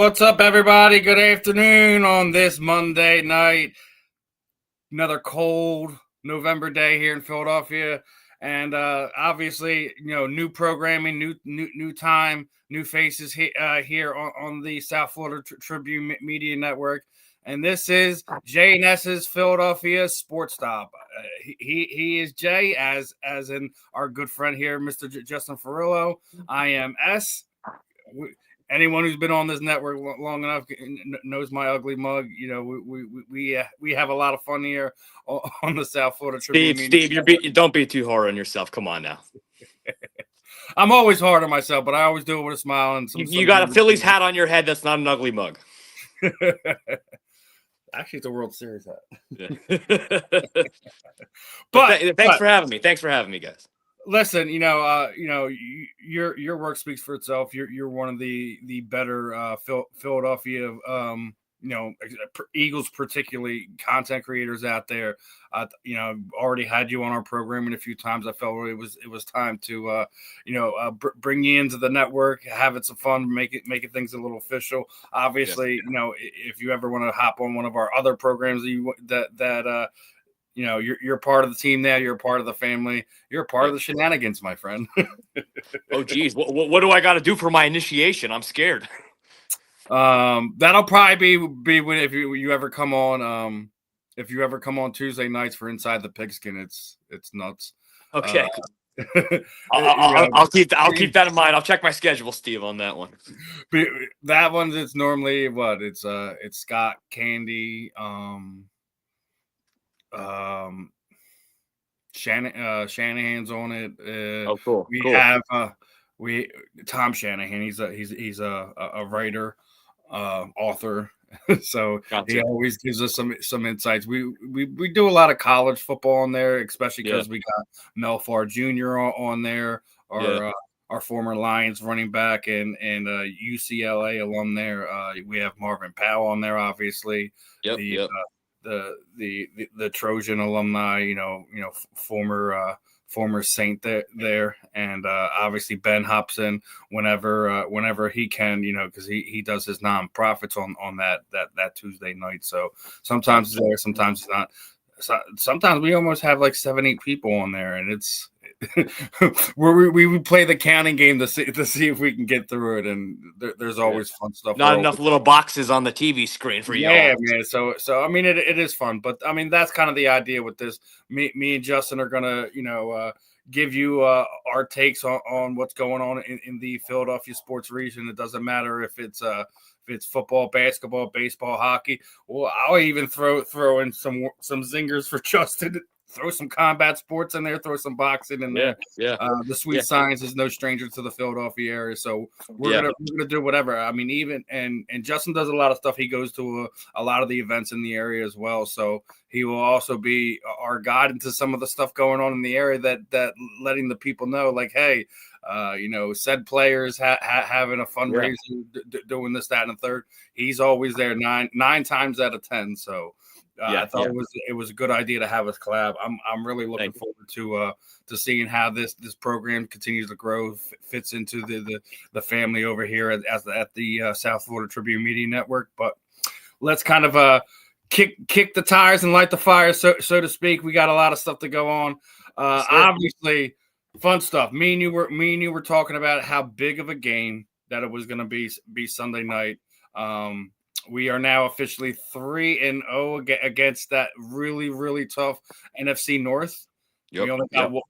What's up, everybody? Good afternoon on this Monday night. Another cold November day here in Philadelphia, and obviously, new programming, new time, new faces here on the South Florida Tribune Media Network. And this is J&S's Philadelphia Sports Stop. He is Jay, as in our good friend here, Mr. Justin Fiorillo. I am S. Anyone who's been on this network long enough knows my ugly mug. We have a lot of fun here on the South Florida Tribune. Steve, don't be too hard on yourself. Come on now. I'm always hard on myself, but I always do it with a smile. And you got a Phillies hat on your head. That's not an ugly mug. Actually, it's a World Series hat. Yeah. but thanks for having me. Thanks for having me, guys. Listen, your work speaks for itself. You're one of the better Philadelphia, Eagles, particularly content creators out there. Already had you on our programming a few times. I felt it was time to bring you into the network, having some fun, making things a little official. Obviously, yes. If you ever want to hop on one of our other programs you're part of the team now. You're a part of the family. You're a part of the shenanigans, my friend. Oh, geez. What do I got to do for my initiation? I'm scared. That'll probably be when if you ever come on. If you ever come on Tuesday nights for Inside the Pigskin, it's nuts. Okay. I'll keep that in mind. I'll check my schedule, Steve, on that one. That one, it's normally what? It's Scott, Candy, Shanahan's on it. Oh, cool. We have Tom Shanahan. He's a writer, author. So gotcha. He always gives us some insights. We do a lot of college football on there, especially because we got Mel Farr Jr. on there, our former Lions running back and UCLA alum there. We have Marvin Powell on there, obviously. The Trojan alumni, former Saint there, and obviously Ben Hobson whenever he can, because he does his nonprofits on that Tuesday night. So sometimes it's there, sometimes it's not. Sometimes we almost have like 7-8 people on there, and it's where we play the counting game to see if we can get through it, and there's always fun stuff. Not enough little boxes on the TV screen for you. Yeah, man. So I mean, it is fun, but I mean that's kind of the idea with this. Me and Justin are gonna give you our takes on what's going on in the Philadelphia sports region. It doesn't matter if it's football, basketball, baseball, hockey. Well, I'll even throw in some zingers for Justin. Throw some combat sports in there. Throw some boxing in there. Yeah. The Sweet Science is no stranger to the Philadelphia area, so we're gonna do whatever. I mean, even and Justin does a lot of stuff. He goes to a lot of the events in the area as well. So he will also be our guide into some of the stuff going on in the area that letting the people know, like, hey, said players having a fundraiser, doing this, that, and the third. He's always there 9 times out of 10. So. I thought it was a good idea to have us collab. I'm really looking forward to seeing how this program continues to grow, fits into the family over here at the South Florida Tribune Media Network. But let's kind of kick the tires and light the fire, so to speak. We got a lot of stuff to go on. Obviously, fun stuff. Me and you were talking about how big of a game that it was going to be Sunday night. We are now officially 3-0 against that really, really tough NFC North. Yep,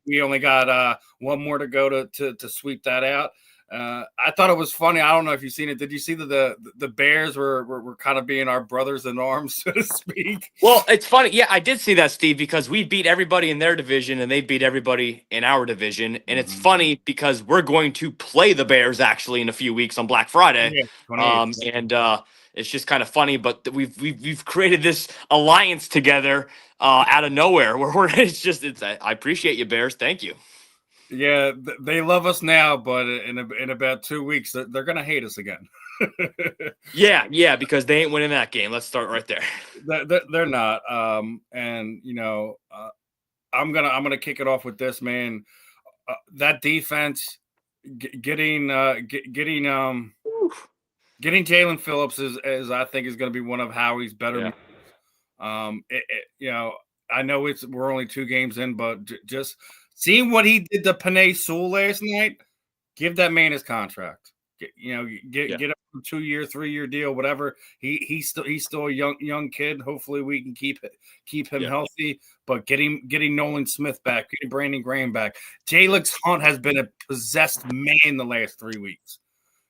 we only got one more to go to sweep that out. I thought it was funny. I don't know if you've seen it. Did you see that the Bears were kind of being our brothers in arms, so to speak? Well, it's funny. Yeah, I did see that, Steve, because we beat everybody in their division and they beat everybody in our division. And it's funny because we're going to play the Bears actually in a few weeks on Black Friday. It's just kind of funny, but we've created this alliance together out of nowhere. Where I appreciate you, Bears. Thank you. Yeah, they love us now, but in about 2 weeks, they're gonna hate us again. yeah, because they ain't winning that game. Let's start right there. They're not. I'm gonna kick it off with this, man. That defense getting getting Jalen Phillips is I think is going to be one of Howie's better moves. I know we're only 2 games in, but just seeing what he did to Panay Sewell last night, give that man his contract. Get him a 2-year, 3-year deal, whatever. He's still a young kid. Hopefully, we can keep him healthy. But getting Nolan Smith back, getting Brandon Graham back. Jalix Hunt has been a possessed man the last 3 weeks.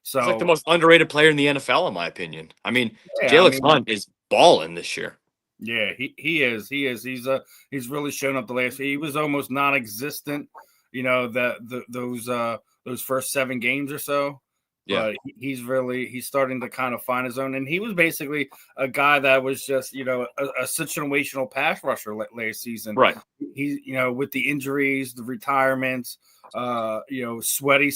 So he's like the most underrated player in the NFL, in my opinion. I mean, Jalix Hunt is balling this year. Yeah, he is. He's really shown up the last. He was almost non-existent, those first 7 games or so. Yeah. But he's starting to kind of find his own. And he was basically a guy that was just, a situational pass rusher last season. Right. He, with the injuries, the retirements, Sweaty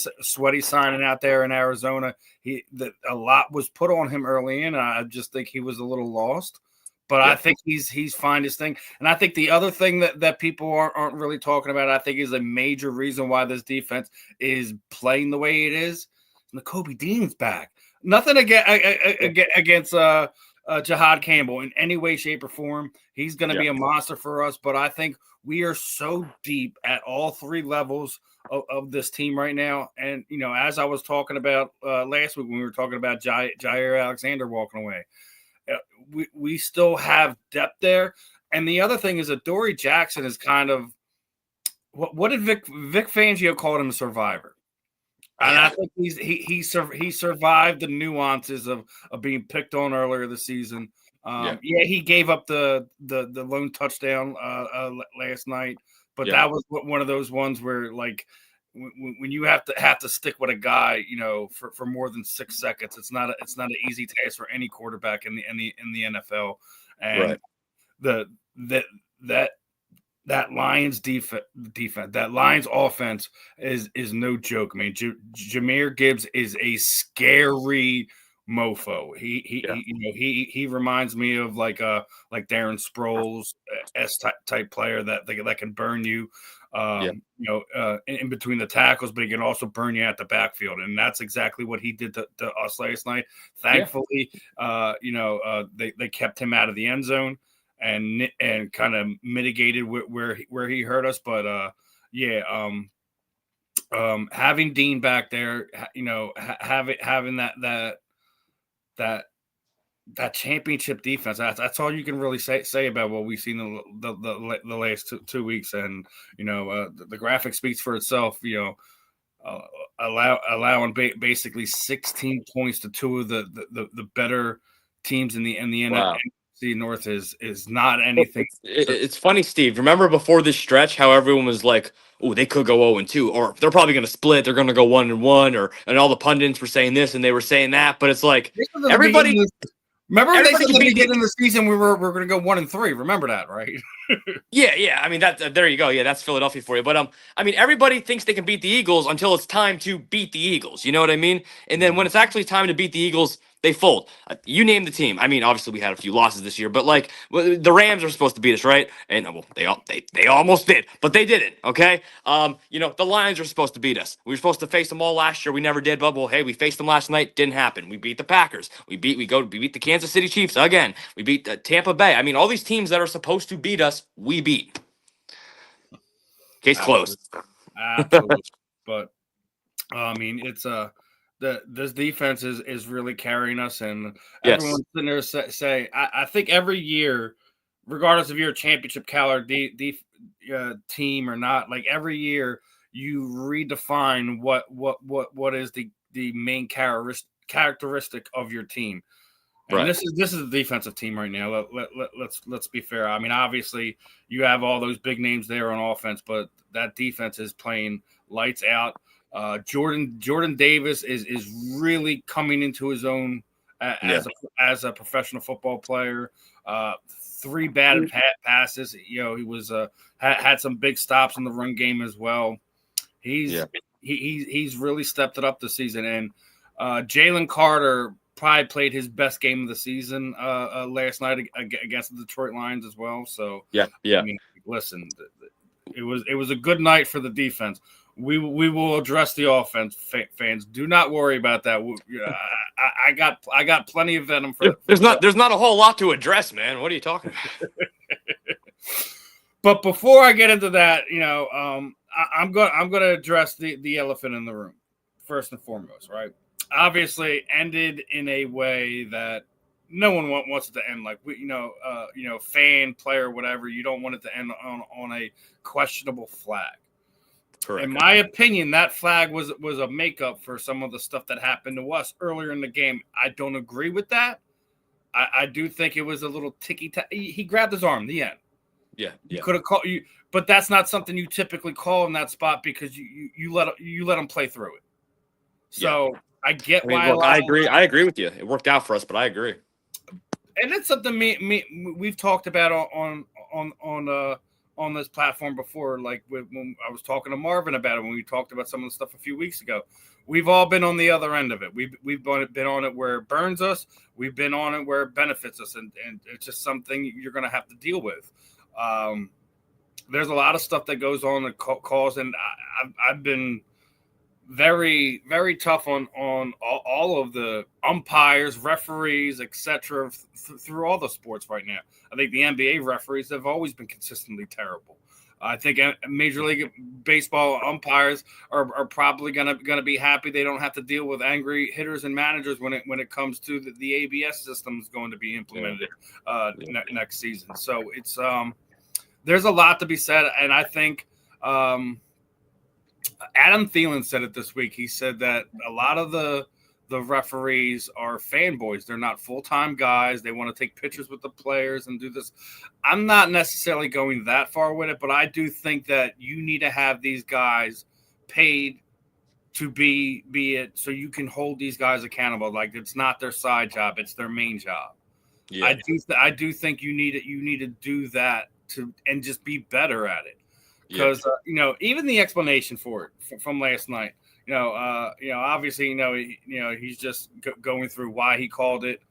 signing out there in Arizona. A lot was put on him early in. And I just think he was a little lost. But I think he's find his thing. And I think the other thing that people aren't really talking about, I think is a major reason why this defense is playing the way it is. Nakobe Dean's back. Nothing against Jahad Campbell in any way, shape, or form. He's going to be a monster for us. But I think we are so deep at all 3 levels of this team right now. And, as I was talking about last week when we were talking about Jair Alexander walking away, we still have depth there. And the other thing is that Dory Jackson is kind of what did Vic Fangio call him, a survivor. And I think he survived the nuances of being picked on earlier this season. He gave up the lone touchdown last night, but that was one of those ones where, like, when you have to stick with a guy, for more than 6 seconds, it's not an easy task for any quarterback in the NFL. And that Lions defense, that Lions offense is no joke. I mean, Jahmyr Gibbs is a scary mofo. He reminds me of like Darren Sproles type player that can burn you. In between the tackles, but he can also burn you at the backfield, and that's exactly what he did to us last night. Thankfully, they kept him out of the end zone and kind of mitigated where he hurt us. But having Dean back there, having that championship defense, that's all you can really say about what we've seen the last 2 weeks. And the graphic speaks for itself. Allowing basically 16 points to 2 of the better teams in the NFC North is not anything. It's funny, Steve. Remember before this stretch how everyone was like, "Oh, they could go 0-2, or they're probably going to split. They're going to go 1-1," and all the pundits were saying this and they were saying that. But it's like everybody. Remember when they said at the beginning of the season we were going to go 1-3? Remember that, right? Yeah. I mean, there you go. Yeah, that's Philadelphia for you. But I mean, everybody thinks they can beat the Eagles until it's time to beat the Eagles. You know what I mean? And then when it's actually time to beat the Eagles, they fold. You name the team. I mean, obviously we had a few losses this year, but like the Rams are supposed to beat us, right? And they almost did, but they didn't. Okay. The Lions are supposed to beat us. We were supposed to face them all last year. We never did. But hey, we faced them last night. Didn't happen. We beat the Packers. We beat the Kansas City Chiefs again. We beat Tampa Bay. I mean, all these teams that are supposed to beat us, we beat. Case closed. Absolutely. But I mean, it's this defense is really carrying us, and everyone's sitting there say I think every year, regardless if you're a championship caliber team or not, like every year you redefine what is the main characteristic of your team. And this is a defensive team right now. Let's be fair. I mean, obviously you have all those big names there on offense, but that defense is playing lights out. Jordan Davis is really coming into his own as a professional football player. 3 batted passes. He was had some big stops in the run game as well. He's really stepped it up this season. And Jalen Carter probably played his best game of the season last night against the Detroit Lions as well. So I mean, listen, it was a good night for the defense. we will address the offense. Fans, do not worry about that. I got plenty of venom for. There's not a whole lot to address, man. What are you talking about? But before I get into that, I'm going to address the elephant in the room first and foremost, right? Obviously, ended in a way that no one wants it to end. Like fan, player, whatever. You don't want it to end on a questionable flag. Correct. In my opinion, that flag was a makeup for some of the stuff that happened to us earlier in the game. I don't agree with that. I do think it was a little ticky. He grabbed his arm. The end. Yeah. You could have called you, but that's not something you typically call in that spot because you let him play through it. So I get why. Look, I agree with you. It worked out for us, but I agree. And it's something we've talked about on this platform before. Like when I was talking to Marvin about it, when we talked about some of the stuff a few weeks ago, we've all been on the other end of it. We've been on it where it burns us. We've been on it where it benefits us, and it's just something you're going to have to deal with. There's a lot of stuff that goes on that calls, and I've been very, very tough on all of the umpires, referees, etc. Through all the sports right now. I think the NBA referees have always been consistently terrible. I think Major League Baseball umpires are probably gonna be happy they don't have to deal with angry hitters and managers when it comes to the ABS system is going to be implemented next season. So it's there's a lot to be said, and I think Adam Thielen said it this week. He said that a lot of the referees are fanboys. They're not full-time guys. They want to take pictures with the players and do this. I'm not necessarily going that far with it, but I do think that you need to have these guys paid to be it so you can hold these guys accountable. Like it's not their side job, it's their main job. Yeah. I do think you need to do that and just be better at it. Because even the explanation for it from last night, obviously, he's just going through why he called it,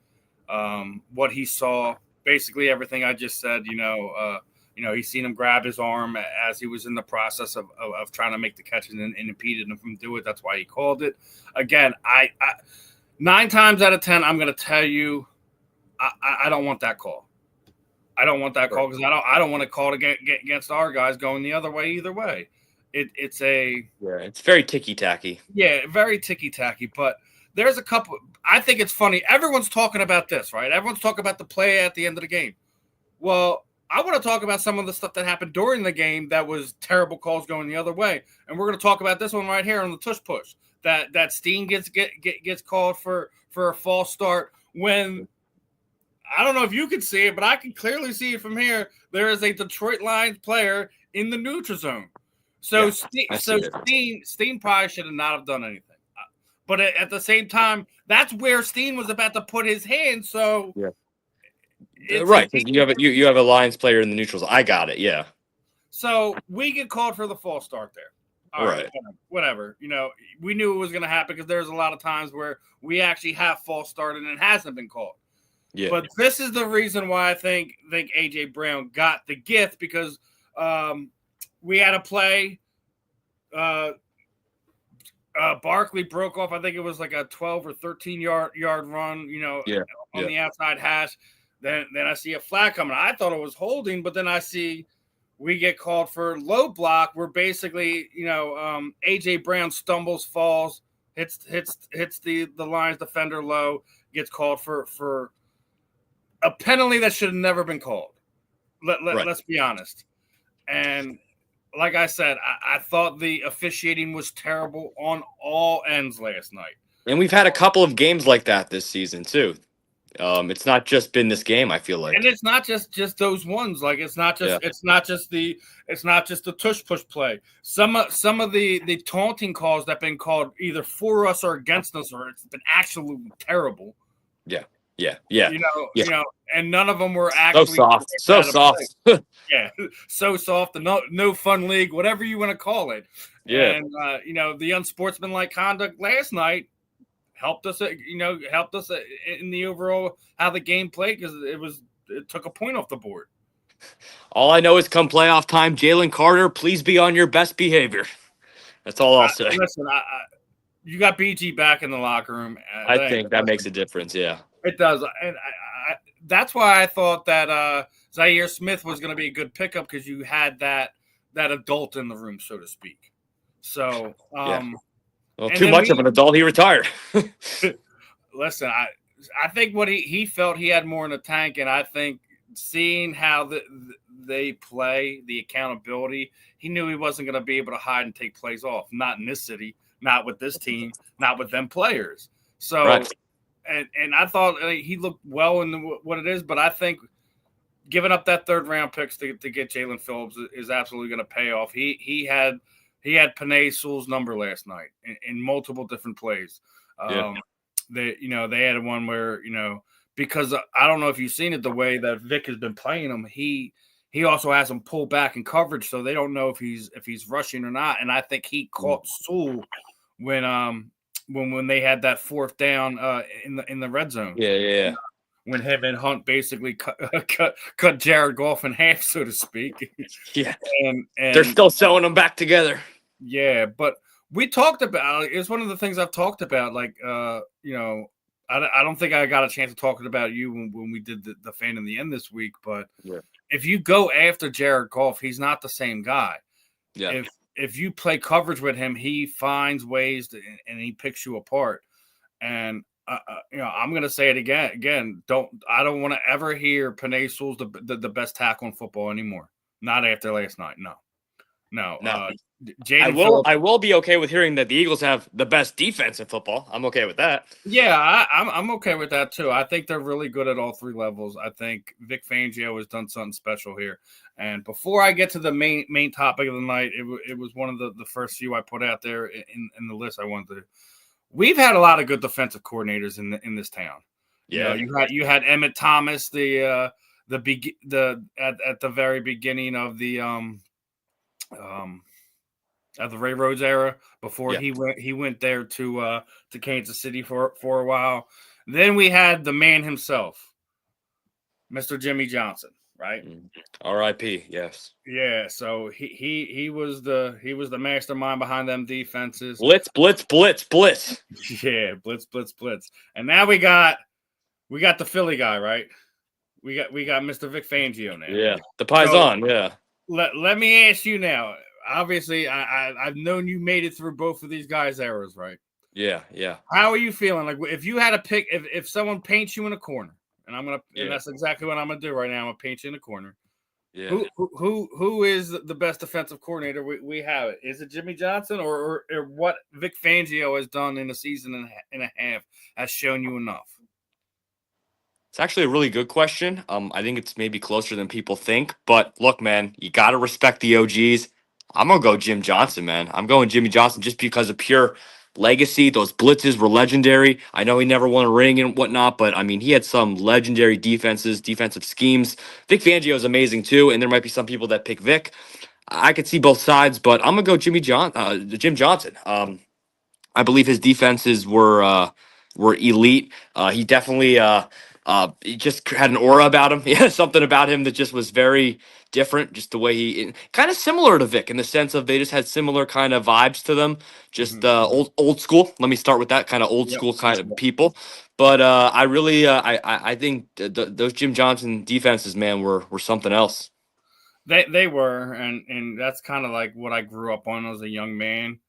what he saw, basically everything I just said. He's seen him grab his arm as he was in the process of trying to make the catch and impeded him from doing it. That's why he called it. Again, I 9 times out of 10, I'm going to tell you, I don't want that call. I don't want that call because I don't want to call against our guys going the other way either way. It's very ticky-tacky. Yeah, very ticky-tacky. But there's a couple. I think it's funny. Everyone's talking about this, right? Everyone's talking about the play at the end of the game. Well, I want to talk about some of the stuff that happened during the game that was terrible calls going the other way, and we're going to talk about this one right here on the tush push. That Steen gets called for a false start when. I don't know if you can see it, but I can clearly see it from here. There is a Detroit Lions player in the neutral zone. So Steen probably should not have done anything. But at the same time, that's where Steen was about to put his hand. So right, you have a Lions player in the neutrals. I got it. Yeah. So we get called for the false start there. All right. Whatever. We knew it was going to happen because there's a lot of times where we actually have false started and it hasn't been called. Yeah. But this is the reason why I think A.J. Brown got the gift because we had a play. Barkley broke off. I think it was like a 12 or 13 yard run, on the outside hash. Then I see a flag coming. I thought it was holding, but then I see we get called for low block where basically, A.J. Brown stumbles, falls, hits the Lions defender low, gets called for a penalty that should have never been called. Let's be honest. And like I said, I thought the officiating was terrible on all ends last night. And we've had a couple of games like that this season too. It's not just been this game, I feel like. And it's not just those ones. Like it's not just the tush push play. Some of the taunting calls that have been called either for us or against us, or it's been absolutely terrible. Yeah. And none of them were actually so soft. Yeah, so soft. The no fun league, whatever you want to call it. Yeah. And the unsportsmanlike conduct last night helped us. Helped us in the overall how the game played because it took a point off the board. All I know is come playoff time, Jalen Carter, please be on your best behavior. That's all I'll say. Listen, you got BG back in the locker room. I think that makes a difference. Yeah, it does, and that's why I thought that Zaire Smith was going to be a good pickup because you had that adult in the room, so to speak. So, well, too much of an adult. He retired. Listen, I think what he felt he had more in the tank, and I think seeing how they play, the accountability, he knew he wasn't going to be able to hide and take plays off. Not in this city, not with this team, not with them players. So, right. and I thought he looked well in what it is, but I think giving up that third round picks to get Jalen Phillips is absolutely going to pay off. He had Panay Sewell's number last night in multiple different plays. They had one where, because I don't know if you've seen it, the way that Vic has been playing him, he also has him pull back in coverage, so they don't know if he's rushing or not. And I think he caught Sewell when they had that fourth down in the red zone. Yeah. When him and Hunt basically cut Jared Goff in half, so to speak. Yeah, and they're still sewing them back together. Yeah, but we talked about it's one of the things I've talked about. Like, I don't think I got a chance to talk about you when we did the fan in the end this week. But if you go after Jared Goff, he's not the same guy. Yeah. If you play coverage with him, he finds ways and he picks you apart. And I'm going to say it again. I don't want to ever hear Panay Sewell's the best tackle in football anymore. Not after last night. No. I will be okay with hearing that the Eagles have the best defense in football. I'm okay with that. Yeah, I'm okay with that too. I think they're really good at all three levels. I think Vic Fangio has done something special here. And before I get to the main topic of the night, it was one of the first few I put out there in the list I wanted to. We've had a lot of good defensive coordinators in this town. Yeah, you had Emmett Thomas, at the very beginning of the at the Ray Rhodes era before he went there to Kansas City for a while. Then we had the man himself, Mr. Jimmy Johnson, right? R.I.P. Yes. Yeah, so he was the mastermind behind them defenses. Blitz. Yeah, blitz. And now we got the Philly guy, right? We got Mr. Vic Fangio now. Yeah, the Paisan. So, yeah. Let me ask you now. Obviously, I've known you made it through both of these guys' eras, right? Yeah. How are you feeling? Like if you had to pick, if someone paints you in a corner, and that's exactly what I'm gonna do right now. I'm gonna paint you in a corner. Yeah. Who is the best defensive coordinator we have? Is it Jimmy Johnson or what Vic Fangio has done in a season and a half has shown you enough? It's actually a really good question. I think it's maybe closer than people think. But look, man, you got to respect the OGs. I'm going to go Jim Johnson, man. I'm going Jimmy Johnson just because of pure legacy. Those blitzes were legendary. I know he never won a ring and whatnot, but I mean, he had some legendary defensive schemes. Vic Fangio is amazing too, and there might be some people that pick Vic. I could see both sides, but I'm going to go Jim Johnson. I believe his defenses were elite. He definitely he just had an aura about him. He had something about him that just was very different. Just the way he kind of similar to Vic in the sense of they just had similar kind of vibes to them. Just old school. Let me start with that kind of old school kind of people. But I really I think those Jim Johnson defenses, man, were something else. They were, and that's kind of like what I grew up on as a young man.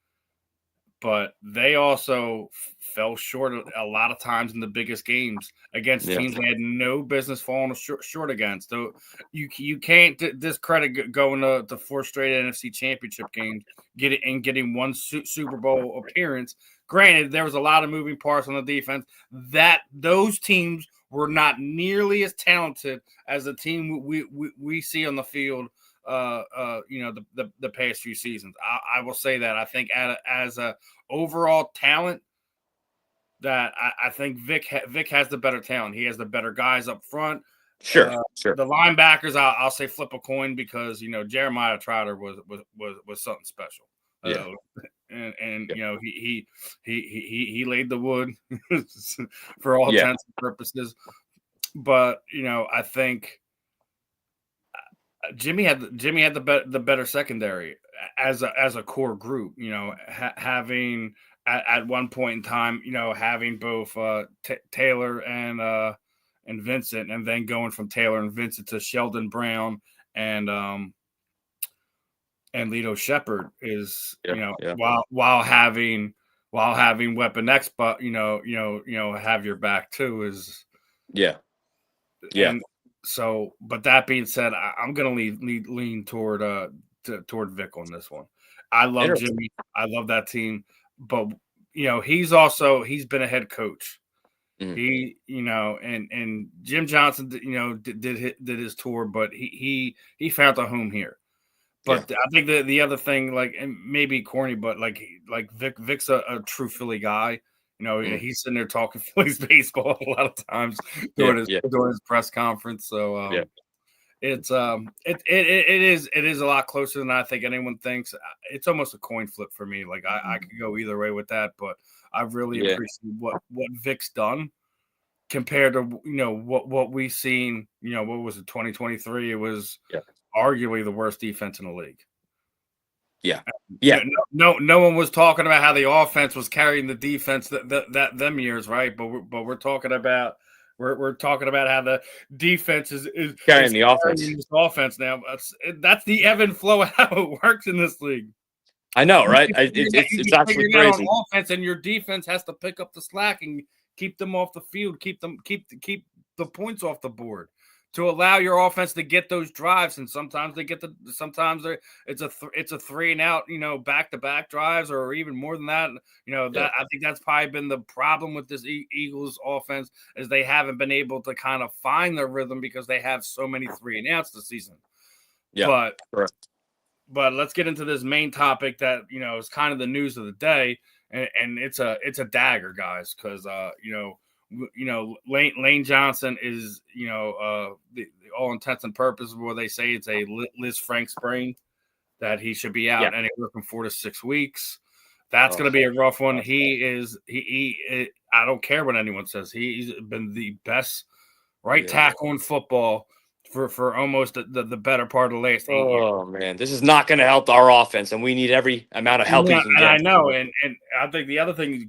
But they also fell short a lot of times in the biggest games against teams they had no business falling short against. So you can't discredit going to 4 straight NFC Championship games, getting one Super Bowl appearance. Granted, there was a lot of moving parts on the defense. That those teams were not nearly as talented as the team we see on the field. The past few seasons. I will say that I think as a overall talent, that I think Vic has the better talent. He has the better guys up front. Sure. The linebackers, I'll say flip a coin because Jeremiah Trotter was something special. Yeah. And he laid the wood for all intents and purposes. But I think Jimmy had the better secondary as a core group. Having at one point in time, having both Taylor and Vincent, and then going from Taylor and Vincent to Sheldon Brown and Lito Shepherd is while having Weapon X, but have your back too is and so. But that being said, I'm gonna lean toward Vic on this one. I love Jimmy. I love that team, but he's been a head coach. Mm-hmm. He and Jim Johnson did his tour, but he found a home here. But I think the other thing, like, and maybe corny, but like Vic's a true Philly guy. He's sitting there talking Phillies baseball a lot of times during his press conference. So it's it is a lot closer than I think anyone thinks. It's almost a coin flip for me. Like I could go either way with that, but I really appreciate what Vic's done compared to what we've seen. What was it, 2023? It was arguably the worst defense in the league. No one was talking about how the offense was carrying the defense that them years, right? But we're talking about we're talking about how the defense is carrying the offense. This offense now. That's the ebb and flow of how it works in this league. I know, right? It's actually crazy. On offense, and your defense has to pick up the slack and keep them off the field, keep the points off the board, to allow your offense to get those drives. And sometimes it's a 3 and out, back-to-back drives, or even more than that. I think that's probably been the problem with this Eagles offense, is they haven't been able to kind of find their rhythm because they have so many 3 and outs this season. But let's get into this main topic that is kind of the news of the day, and it's a dagger, guys, because Lane Johnson is all intents and purposes where they say it's a Liz Frank sprain, that he should be out anywhere from 4 to 6 weeks. That's going to be a rough one. I don't care what anyone says. He's been the best right tackle in football for almost the better part of the last 8 years. Oh man, this is not going to help our offense, and we need every amount of help he can get. I know, and I think the other thing is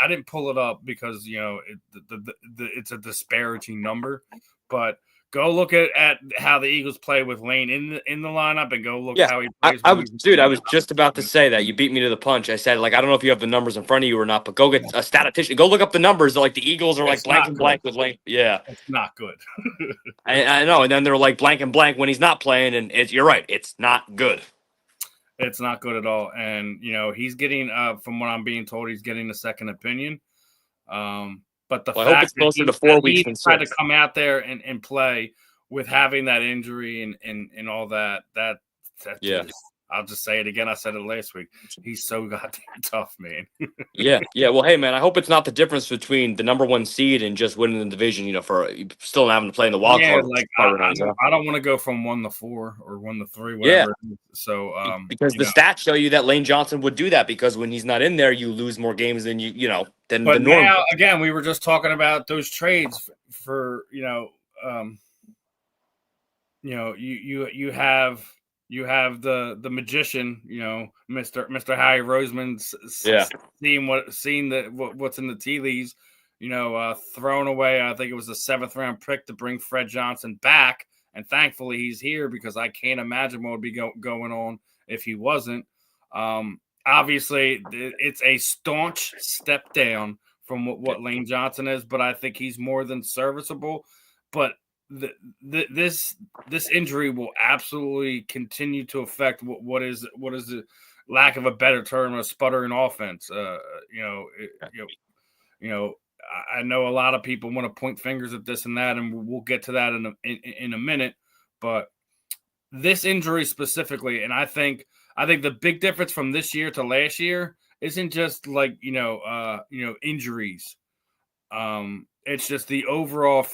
I didn't pull it up because it's a disparaging number, but go look at how the Eagles play with Lane in the lineup, and go look how he plays. I was just about to say that. You beat me to the punch. I said, like, I don't know if you have the numbers in front of you or not, but go get a statistician. Go look up the numbers. Like, the Eagles are like blank and blank with Lane. Yeah, it's not good. I know, and then they're like blank and blank when he's not playing, and you're right, it's not good. It's not good at all, and he's getting, from what I'm being told, he's getting a second opinion. But the fact I hope it's closer to 4 weeks than 6. Tried to come out there and play with having that injury and all that. I'll just say it again. I said it last week. He's so goddamn tough, man. Yeah. Well, hey, man, I hope it's not the difference between the number 1 seed and just winning the division, for still having to play in the wild card. Like, I don't want to go from 1 to 4 or 1 to 3, whatever. Yeah. So, because the stats show you that Lane Johnson would do that, because when he's not in there, you lose more games than than the norm. Now, again, we were just talking about those trades for, you have the magician, Mr. Harry Roseman, seeing what's in the tea leaves, thrown away. I think it was a 7th round pick to bring Fred Johnson back, and thankfully he's here, because I can't imagine what would be going on if he wasn't. Obviously, it's a staunch step down from what Lane Johnson is, but I think he's more than serviceable. But this injury will absolutely continue to affect what is the lack of a better term, a sputtering offense. I know a lot of people want to point fingers at this and that, and we'll get to that in a minute. But this injury specifically, and I think the big difference from this year to last year isn't just like injuries. It's just the overall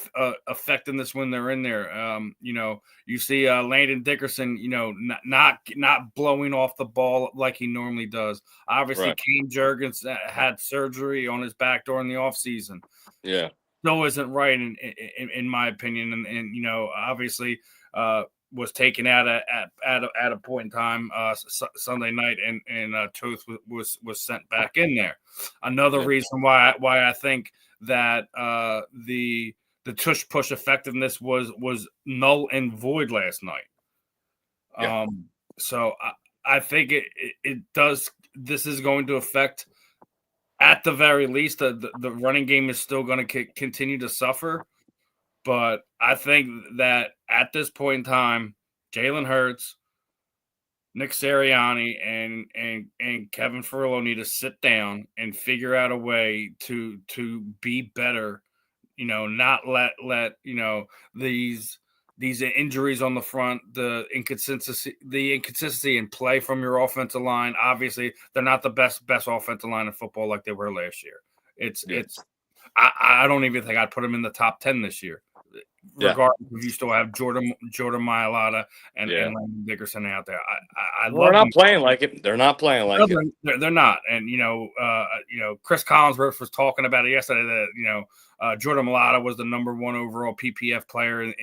effectiveness when they're in there. You see Landon Dickerson, not blowing off the ball like he normally does. Obviously, right. Kane Jurgens had surgery on his back during the offseason. Yeah. Still isn't right in my opinion. And obviously, was taken out at a point in time Sunday night, and Toth was sent back in there. Another reason why I think that the tush push effectiveness was null and void last night. So I think it does. This is going to affect, at the very least, the running game is still going to continue to suffer. But I think that at this point in time, Jalen Hurts, Nick Sirianni, and Kevin Fiorillo need to sit down and figure out a way to be better. Not let these injuries on the front, the inconsistency in play from your offensive line. Obviously, they're not the best offensive line in football like they were last year. I don't even think I'd put them in the top 10 this year. Regardless if you still have Jordan Mailata and Landon Dickerson out there. They're not playing like it. They're not playing like it. They're not. And Chris Collinsworth was talking about it yesterday that Jordan Mailata was the number 1 overall PPF player in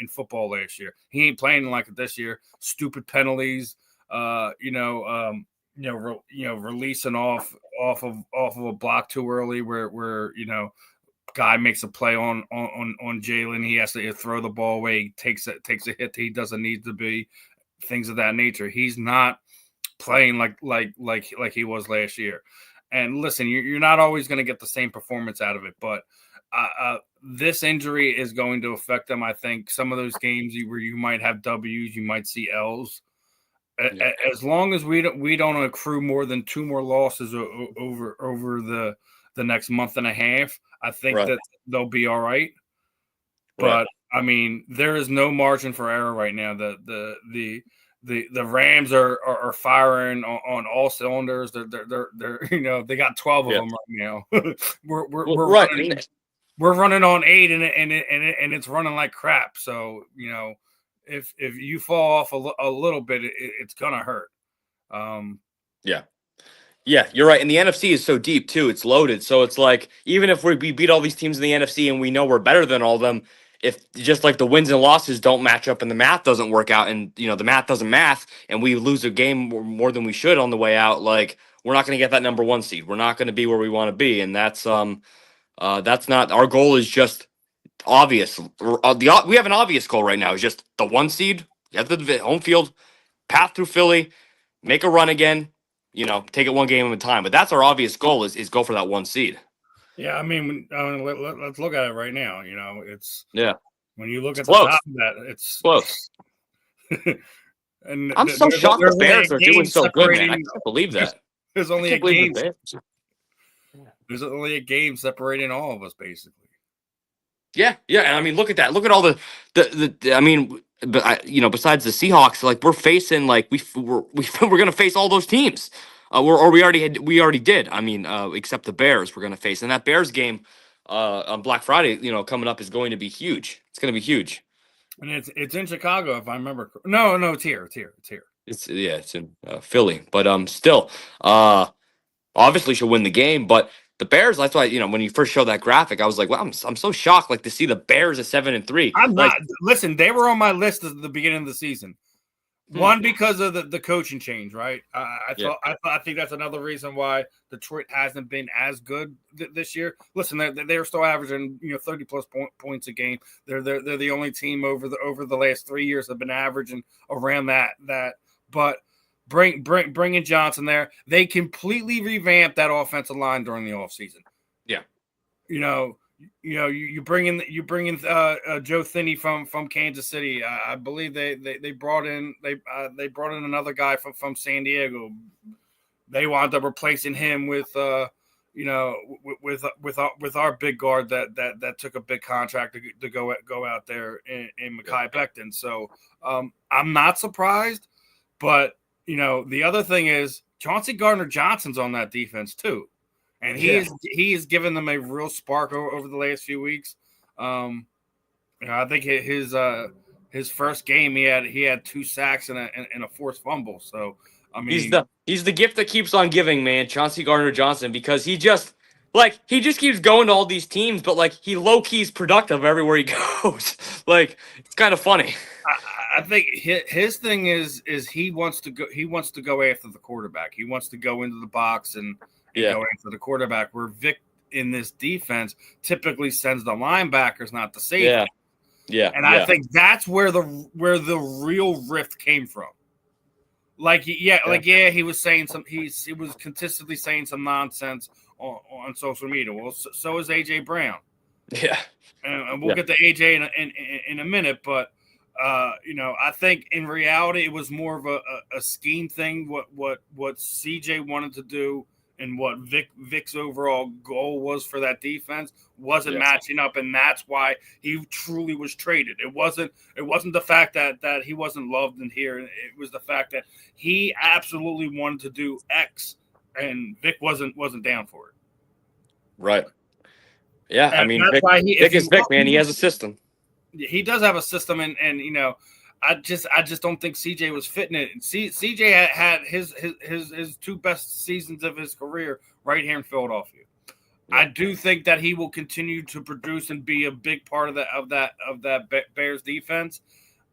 football last year. He ain't playing like it this year. Stupid penalties. Releasing off of a block too early where guy makes a play on Jalen. He has to throw the ball away. He takes a hit that he doesn't need to be. Things of that nature. He's not playing like he was last year. And listen, you're not always going to get the same performance out of it, but this injury is going to affect them. I think some of those games where you might have W's, you might see L's. As long as we don't accrue more than 2 more losses over the next month and a half, I think that they'll be all right. But I mean, there is no margin for error right now. The Rams are firing on all cylinders. They're they got 12 of them right now. we're running on 8 and it's running like crap. So if you fall off a little bit, it's gonna hurt. Yeah, you're right. And the NFC is so deep too; it's loaded. So it's like even if we beat all these teams in the NFC and we know we're better than all of them, if just like the wins and losses don't match up and the math doesn't work out, and the math doesn't math, and we lose a game more than we should on the way out, like we're not going to get that number 1 seed. We're not going to be where we want to be, and that's not our goal. Is just obvious. We have an obvious goal right now. Is just the 1 seed, get the home field, path through Philly, make a run again. Take it one game at a time. But that's our obvious goal is go for that 1 seed. Yeah, I mean let's look at it right now. It's when you look at close. The top of that, it's close. And I'm so shocked the Bears are doing so good, man. I can't believe that. There's only a game. There's only a game separating all of us, basically. Yeah. And I mean, look at that. Look at all the I mean, but besides the Seahawks, like we're facing, like we're gonna face all those teams. We already did. I mean, except the Bears we're gonna face, and that Bears game on Black Friday, coming up is going to be huge. It's gonna be huge. And it's in Chicago, if I remember. No, it's here. It's in Philly, but still, obviously should win the game, but. The Bears, that's why, when you first showed that graphic, I was like, well, I'm so shocked, like, to see the Bears at 7-3. I'm not. Listen, they were on my list at the beginning of the season. One, because of the coaching change, right? I think that's another reason why Detroit hasn't been as good this year. Listen, they're still averaging 30+ points a game. They're the only team over the last 3 years that have been averaging around that. But bringing Johnson there, they completely revamped that offensive line during the offseason. Yeah, you bring in Joe Thinney from Kansas City. I believe they brought in another guy from San Diego. They wound up replacing him with our big guard that took a big contract to go out there in Mekhi Becton. So I'm not surprised, but. The other thing is Chauncey Gardner-Johnson's on that defense too, and he is giving them a real spark over the last few weeks. I think his first game he had 2 sacks and a forced fumble. So I mean, he's the gift that keeps on giving, man. Chauncey Gardner-Johnson, because he just keeps going to all these teams, but he low key's productive everywhere he goes. It's kind of funny. I think his thing is he wants to go after the quarterback. He wants to go into the box and go after the quarterback. Where Vic in this defense typically sends the linebackers, not the safety. Yeah. And I think that's where the real rift came from. He was saying he was consistently saying some nonsense on social media. Well, so is AJ Brown. Yeah. And we'll get to AJ in a minute, but I think in reality it was more of a scheme thing. What CJ wanted to do and what Vic's overall goal was for that defense wasn't matching up, and that's why he truly was traded. It wasn't the fact that he wasn't loved in here. It was the fact that he absolutely wanted to do X, and Vic wasn't down for it. Right. Yeah, and I mean, Vic is Vic, man. He has a system. He does have a system, and I just don't think CJ was fitting it. CJ had his two best seasons of his career right here in Philadelphia. Yeah. I do think that he will continue to produce and be a big part of that Bears defense.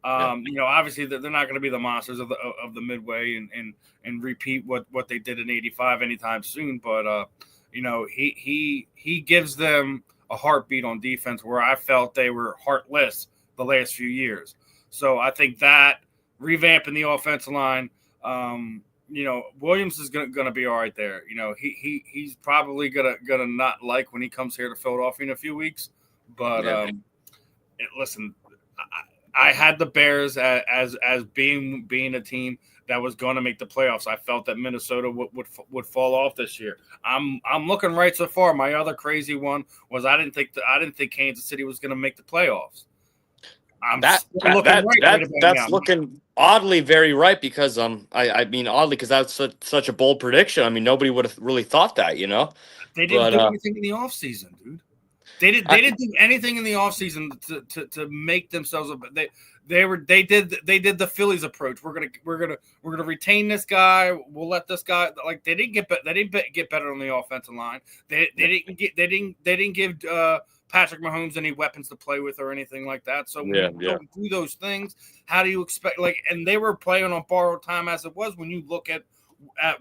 Obviously they're not going to be the monsters of the Midway and repeat what they did in '85 anytime soon. But he gives them a heartbeat on defense where I felt they were heartless the last few years. So I think that revamping the offensive line, Williams is going to be all right there. He's probably gonna not like when he comes here to Philadelphia in a few weeks. But listen, I had the Bears as being a team that was going to make the playoffs. I felt that Minnesota would fall off this year. I'm looking right so far. My other crazy one was I didn't think Kansas City was going to make the playoffs. That's looking oddly very right because I mean oddly because that's such a bold prediction. I mean nobody would have really thought that, They didn't do anything in the offseason, dude. They didn't do anything in the offseason to make themselves they did the Phillies approach. We're gonna retain this guy. We'll let this guy they didn't get better on the offensive line. They didn't give Patrick Mahomes any weapons to play with or anything like that. So when you don't do those things, how do you expect and they were playing on borrowed time as it was when you look at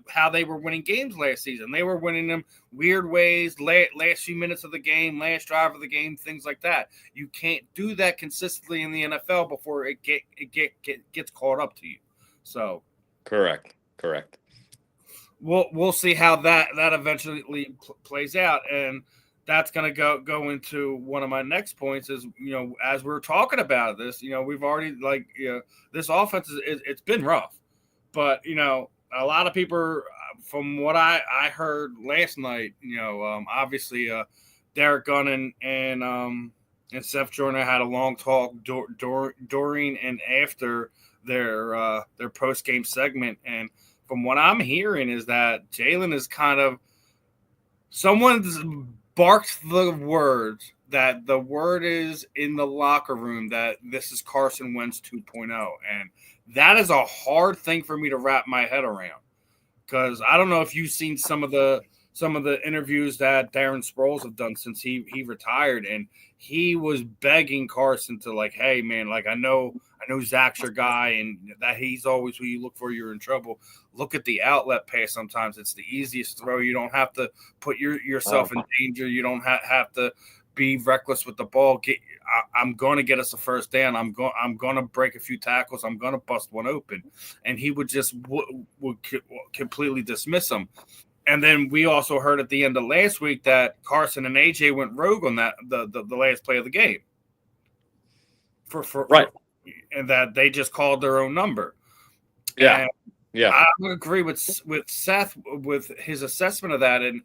how they were winning games last season. They were winning them weird ways, last few minutes of the game, last drive of the game, things like that. You can't do that consistently in the NFL before it gets caught up to you. So correct. We'll see how that eventually plays out, and that's going to go into one of my next points is, as we're talking about this, we've already this offense it's been rough, but a lot of people, from what I heard last night, obviously Derek Gunn and Seth Joyner had a long talk during and after their post-game segment. And from what I'm hearing is that Jalen is kind of – someone's barked the words that the word is in the locker room that this is Carson Wentz 2.0. And that is a hard thing for me to wrap my head around, because I don't know if you've seen some of the interviews that Darren Sproles have done since he retired, and he was begging Carson to hey man, I know Zach's your guy and that he's always who you look for, you're in trouble. Look at the outlet pass. Sometimes it's the easiest throw. You don't have to put yourself in danger. You don't have to be reckless with the ball. I'm going to get us a first down. I'm going to break a few tackles. I'm going to bust one open. And he would just would completely dismiss him. And then we also heard at the end of last week that Carson and AJ went rogue on that the last play of the game. Right. And that they just called their own number. Yeah. And yeah. I would agree with Seth with his assessment of that. And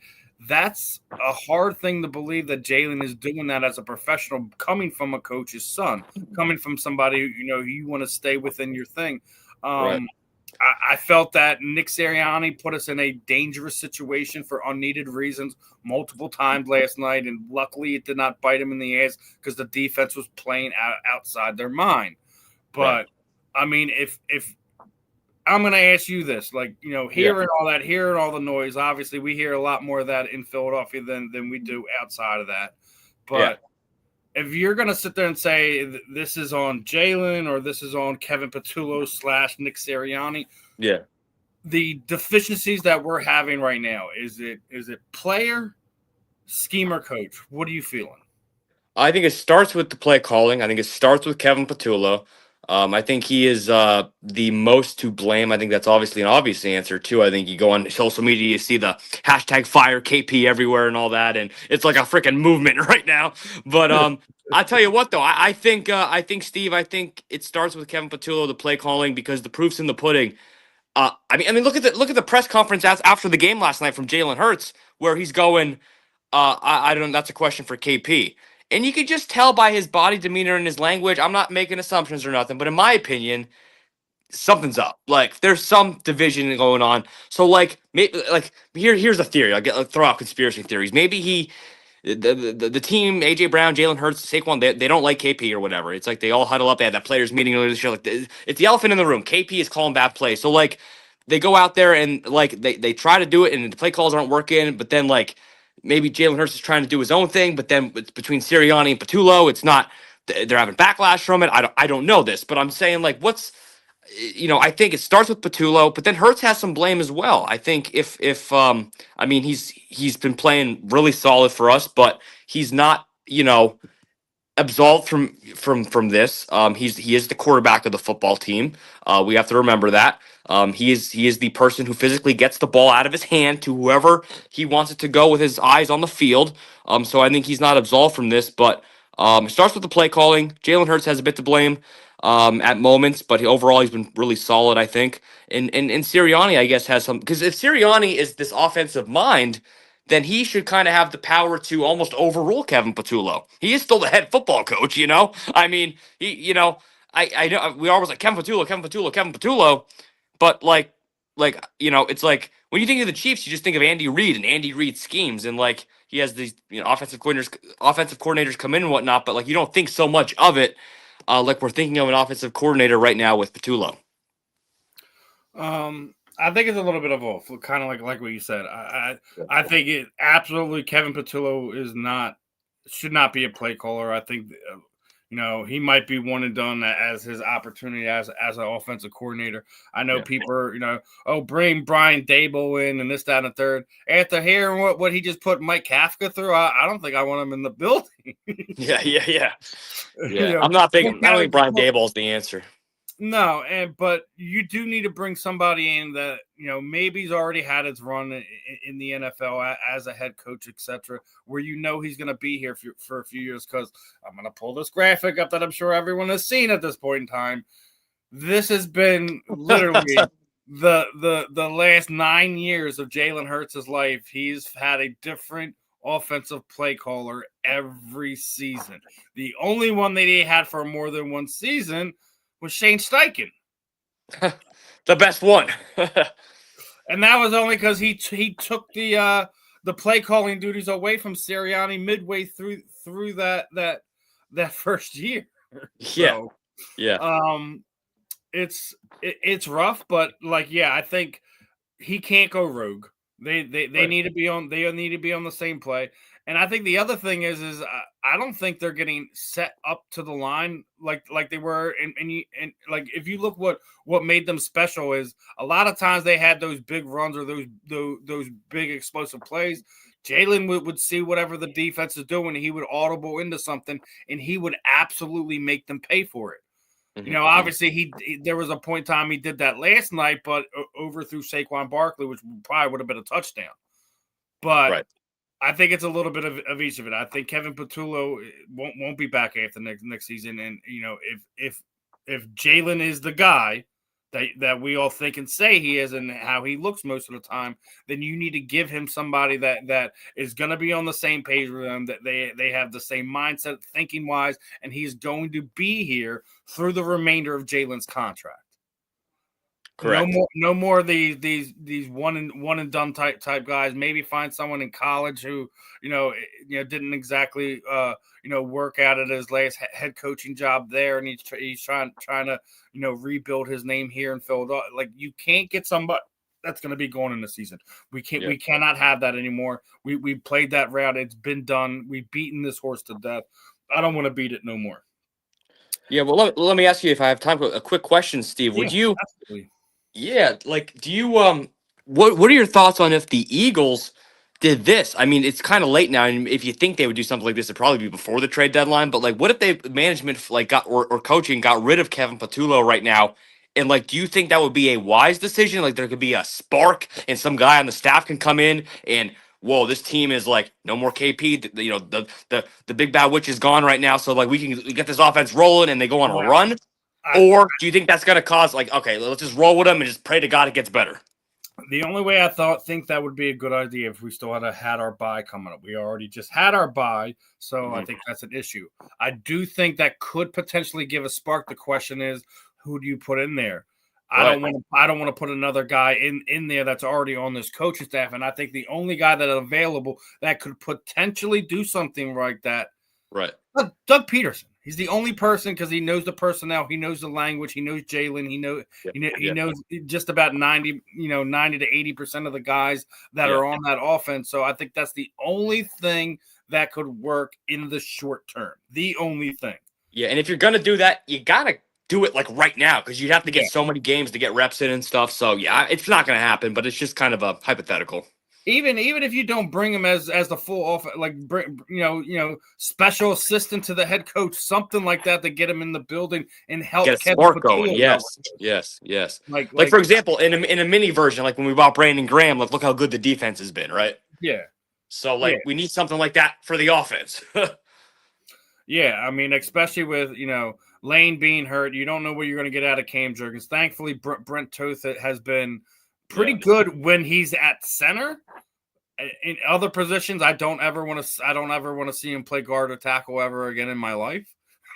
that's a hard thing to believe that Jalen is doing that as a professional, coming from a coach's son, coming from somebody, you want to stay within your thing. Right. I felt that Nick Sirianni put us in a dangerous situation for unneeded reasons multiple times last night. And luckily it did not bite him in the ass because the defense was playing outside their mind. But right. I mean, if I'm going to ask you this, hearing all the noise, obviously we hear a lot more of that in Philadelphia than we do outside of that. But if you're going to sit there and say this is on Jalen or this is on Kevin Patullo / Nick Sirianni, yeah, the deficiencies that we're having right now, is it player, scheme, or coach? What are you feeling? I think it starts with the play calling. I think it starts with Kevin Patullo. I think he is the most to blame. I think that's obviously an obvious answer too. I think you go on social media, you see the hashtag fire KP everywhere and all that, and it's like a freaking movement right now. But I tell you what, though, I think Steve, I think it starts with Kevin Patullo, the play calling, because the proof's in the pudding. I mean, look at the press conference after the game last night from Jalen Hurts, where he's going. I don't. That's a question for KP. And you could just tell by his body demeanor and his language. I'm not making assumptions or nothing, but in my opinion, something's up. Like there's some division going on. So like, here's a theory. I'll throw out conspiracy theories. Maybe the team, AJ Brown, Jalen Hurts, Saquon, they don't like KP or whatever. It's like they all huddle up. They had that players meeting earlier this year. Like it's the elephant in the room. KP is calling bad plays. So like they go out there and like they try to do it and the play calls aren't working. But then like maybe Jalen Hurts is trying to do his own thing. But then it's between Sirianni and Patullo, it's not. They're having backlash from it. I don't know this, but I'm saying like I think it starts with Patullo, but then Hurts has some blame as well. I think if I mean he's been playing really solid for us, but he's not absolved from this. He is the quarterback of the football team. We have to remember that. He is the person who physically gets the ball out of his hand to whoever he wants it to go with his eyes on the field. So I think he's not absolved from this, but it starts with the play calling. Jalen Hurts has a bit to blame at moments, but overall he's been really solid, I think. And Sirianni, I guess, has some, because if Sirianni is this offensive mind, then he should kind of have the power to almost overrule Kevin Patullo. He is still the head football coach, you know? I mean, I know we always like Kevin Patullo, Kevin Patullo, Kevin Patullo, but it's like when you think of the Chiefs, you just think of Andy Reid and Andy Reid schemes, and like he has these offensive coordinators come in and whatnot, but like you don't think so much of it, like we're thinking of an offensive coordinator right now with Patullo. I think it's a little bit of both, kind of like what you said. I think it absolutely Kevin Patullo should not be a play caller. I think he might be one and done as his opportunity as an offensive coordinator. I know people are, bring Brian Daboll in and this, that, and the third. After hearing what he just put Mike Kafka through, I don't think I want him in the building. Yeah. I'm not thinking. I don't think Brian Daboll is the answer. No, but you do need to bring somebody in that maybe he's already had his run in the NFL as a head coach, etc., where he's going to be here for a few years. Because I'm going to pull this graphic up that I'm sure everyone has seen at this point in time. This has been literally the last 9 years of Jalen Hurts' life. He's had a different offensive play caller every season. The only one that he had for more than one season was Shane Steichen. The best one. And that was only because he took the play calling duties away from Sirianni midway through that first year. So, yeah. It's rough, but I think he can't go rogue. They need to be on. They need to be on the same play. And I think the other thing is I don't think they're getting set up to the line like they were. And like if you look what made them special is a lot of times they had those big runs or those big explosive plays. Jalen would see whatever the defense is doing, and he would audible into something, and he would absolutely make them pay for it. Obviously there was a point in time he did that last night, but overthrew Saquon Barkley, which probably would have been a touchdown. But right. I think it's a little bit of each of it. I think Kevin Patullo won't be back after next season, and if Jalen is the guy that we all think and say he is, and how he looks most of the time, then you need to give him somebody that is going to be on the same page with them, that they have the same mindset, thinking wise, and he's going to be here through the remainder of Jalen's contract. Correct. No more of these one and done type guys. Maybe find someone in college who didn't exactly work out at his last head coaching job there, and he's trying to rebuild his name here in Philadelphia. Like you can't get somebody that's going to be going in the season. We cannot have that anymore. We played that route. It's been done. We've beaten this horse to death. to beat it no more. Yeah, well, let me ask you if I have time for a quick question, Steve. Yeah, Would you? absolutely. Yeah, like, do you what are your thoughts on if the Eagles did this? I mean, it's kind of late now, and if you think they would do something like this, it'd probably be before the trade deadline. But like, what if they management like got or coaching got rid of Kevin Patullo right now? And like, do you think that would be a wise decision? Like, there could be a spark, and some guy on the staff can come in and whoa, this team is like no more KP. You know, the big bad witch is gone right now, so like we can get this offense rolling, and they go on a Well, run. I, Or do you think that's going to cause like, okay, let's just roll with them and just pray to God it gets better? the only way I think that would be a good idea if we still had our bye coming up. We already just had our bye, so I think that's an issue. I do think that could potentially give a spark. The question is, who do you put in there? I don't want to put another guy in there that's already on this coaching staff, and I think the only guy that is available that could potentially do something like that, Right. Doug Peterson. He's the only person because he knows the personnel, he knows the language, he knows Jalen, he knows just about 90 to 80% of the guys that are on that offense. So I think that's the only thing that could work in the short term. The only thing. Yeah, and if you're gonna do that, you gotta do it like right now because you'd have to get so many games to get reps in and stuff. So yeah, it's not gonna happen, but it's just kind of a hypothetical. Even if you don't bring him as the full off, like special assistant to the head coach, something like that to get him in the building and help get a spark going. Yes. Like for example, in a mini version, like when we bought Brandon Graham, like look how good the defense has been, right? Yeah. So like we need something like that for the offense. Yeah, I mean, especially with Lane being hurt, you don't know what you're going to get out of Cam Jurgens. Thankfully, Brent Toth has been pretty good when he's at center. In other positions, I don't ever want to see him play guard or tackle ever again in my life.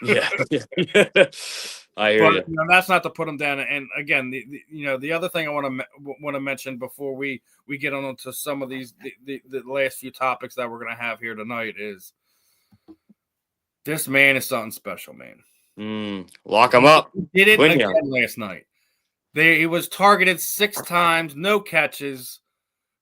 Yeah. I hear you. That's not to put him down. And again, the other thing I want to mention before we get on to some of these the last few topics that we're going to have here tonight is this man is something special, man. Lock him up. He did it again last night. He was targeted 6 times, no catches.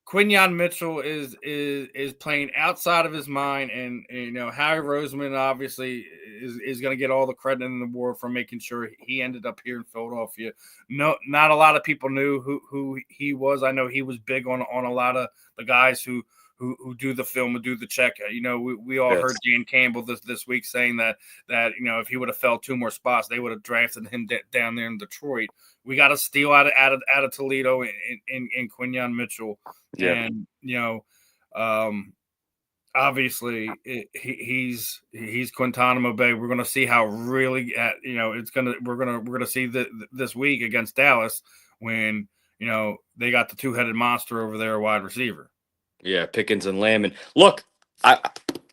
Quinyon Mitchell is playing outside of his mind, and Harry Roseman obviously is going to get all the credit in the world for making sure he ended up here in Philadelphia. No, not a lot of people knew who he was. I know he was big on a lot of the guys who do the film and do the check. We all heard Dan Campbell this week saying that if he would have fell 2 more spots, they would have drafted him down there in Detroit. We got a steal out of Toledo in Quinyon Mitchell, and obviously he's Guantanamo Bay. We're going to see how really we're gonna see this week against Dallas when they got the 2-headed monster over there, wide receiver. Yeah, Pickens and Lamb. And look, I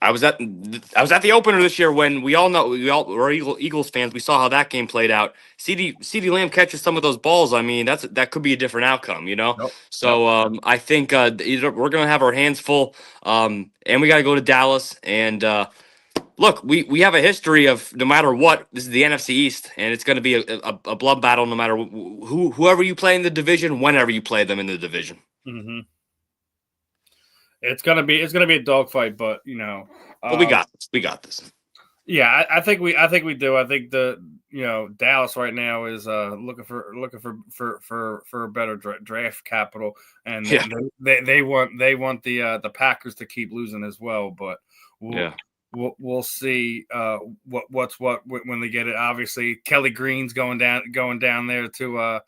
was at the opener this year when we're Eagles fans. We saw how that game played out. CeeDee Lamb catches some of those balls. I mean, that could be a different outcome, Nope. So I think we're gonna have our hands full, and we got to go to Dallas. And look, we have a history of no matter what. This is the NFC East, and it's going to be a blood battle no matter whoever you play in the division, whenever you play them in the division. Mm-hmm. It's gonna be a dogfight, but but we got this. Yeah, I think we do. I think Dallas right now is looking for a better draft capital, and they want the Packers to keep losing as well. But we'll see what's what when they get it. Obviously, Kelly Green's going down there to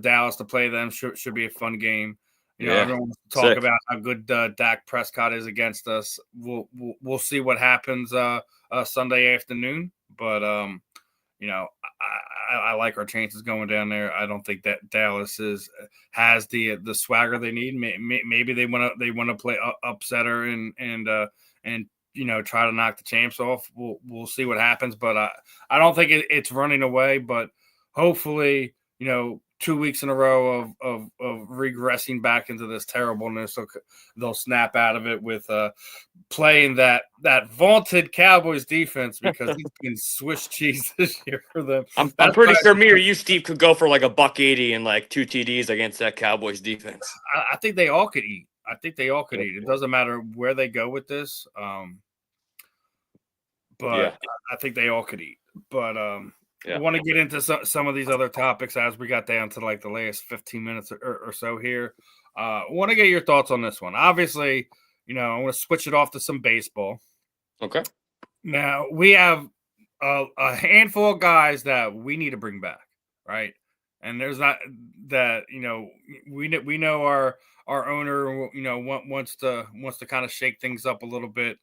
Dallas to play them. Should be a fun game. Everyone wants to talk about how good Dak Prescott is against us. We'll see what happens Sunday afternoon, but I like our chances going down there. I don't think that Dallas has the swagger they need. Maybe they want to play upsetter and try to knock the champs off. We'll see what happens, but I don't think it's running away. But hopefully, 2 weeks in a row of regressing back into this terribleness, so they'll snap out of it with playing that vaunted Cowboys defense because it's been Swiss cheese this year for them. I'm pretty sure me or you, Steve, could go for like $180 and like 2 TDs against that Cowboys defense. I think they all could eat. It doesn't matter where they go with this. but I think they all could eat. But I want to get into some of these other topics as we got down to like the last 15 minutes or so here. I want to get your thoughts on this one. Obviously, I want to switch it off to some baseball. Okay. Now we have a handful of guys that we need to bring back, right? And there's not that we know our owner wants to kind of shake things up a little bit.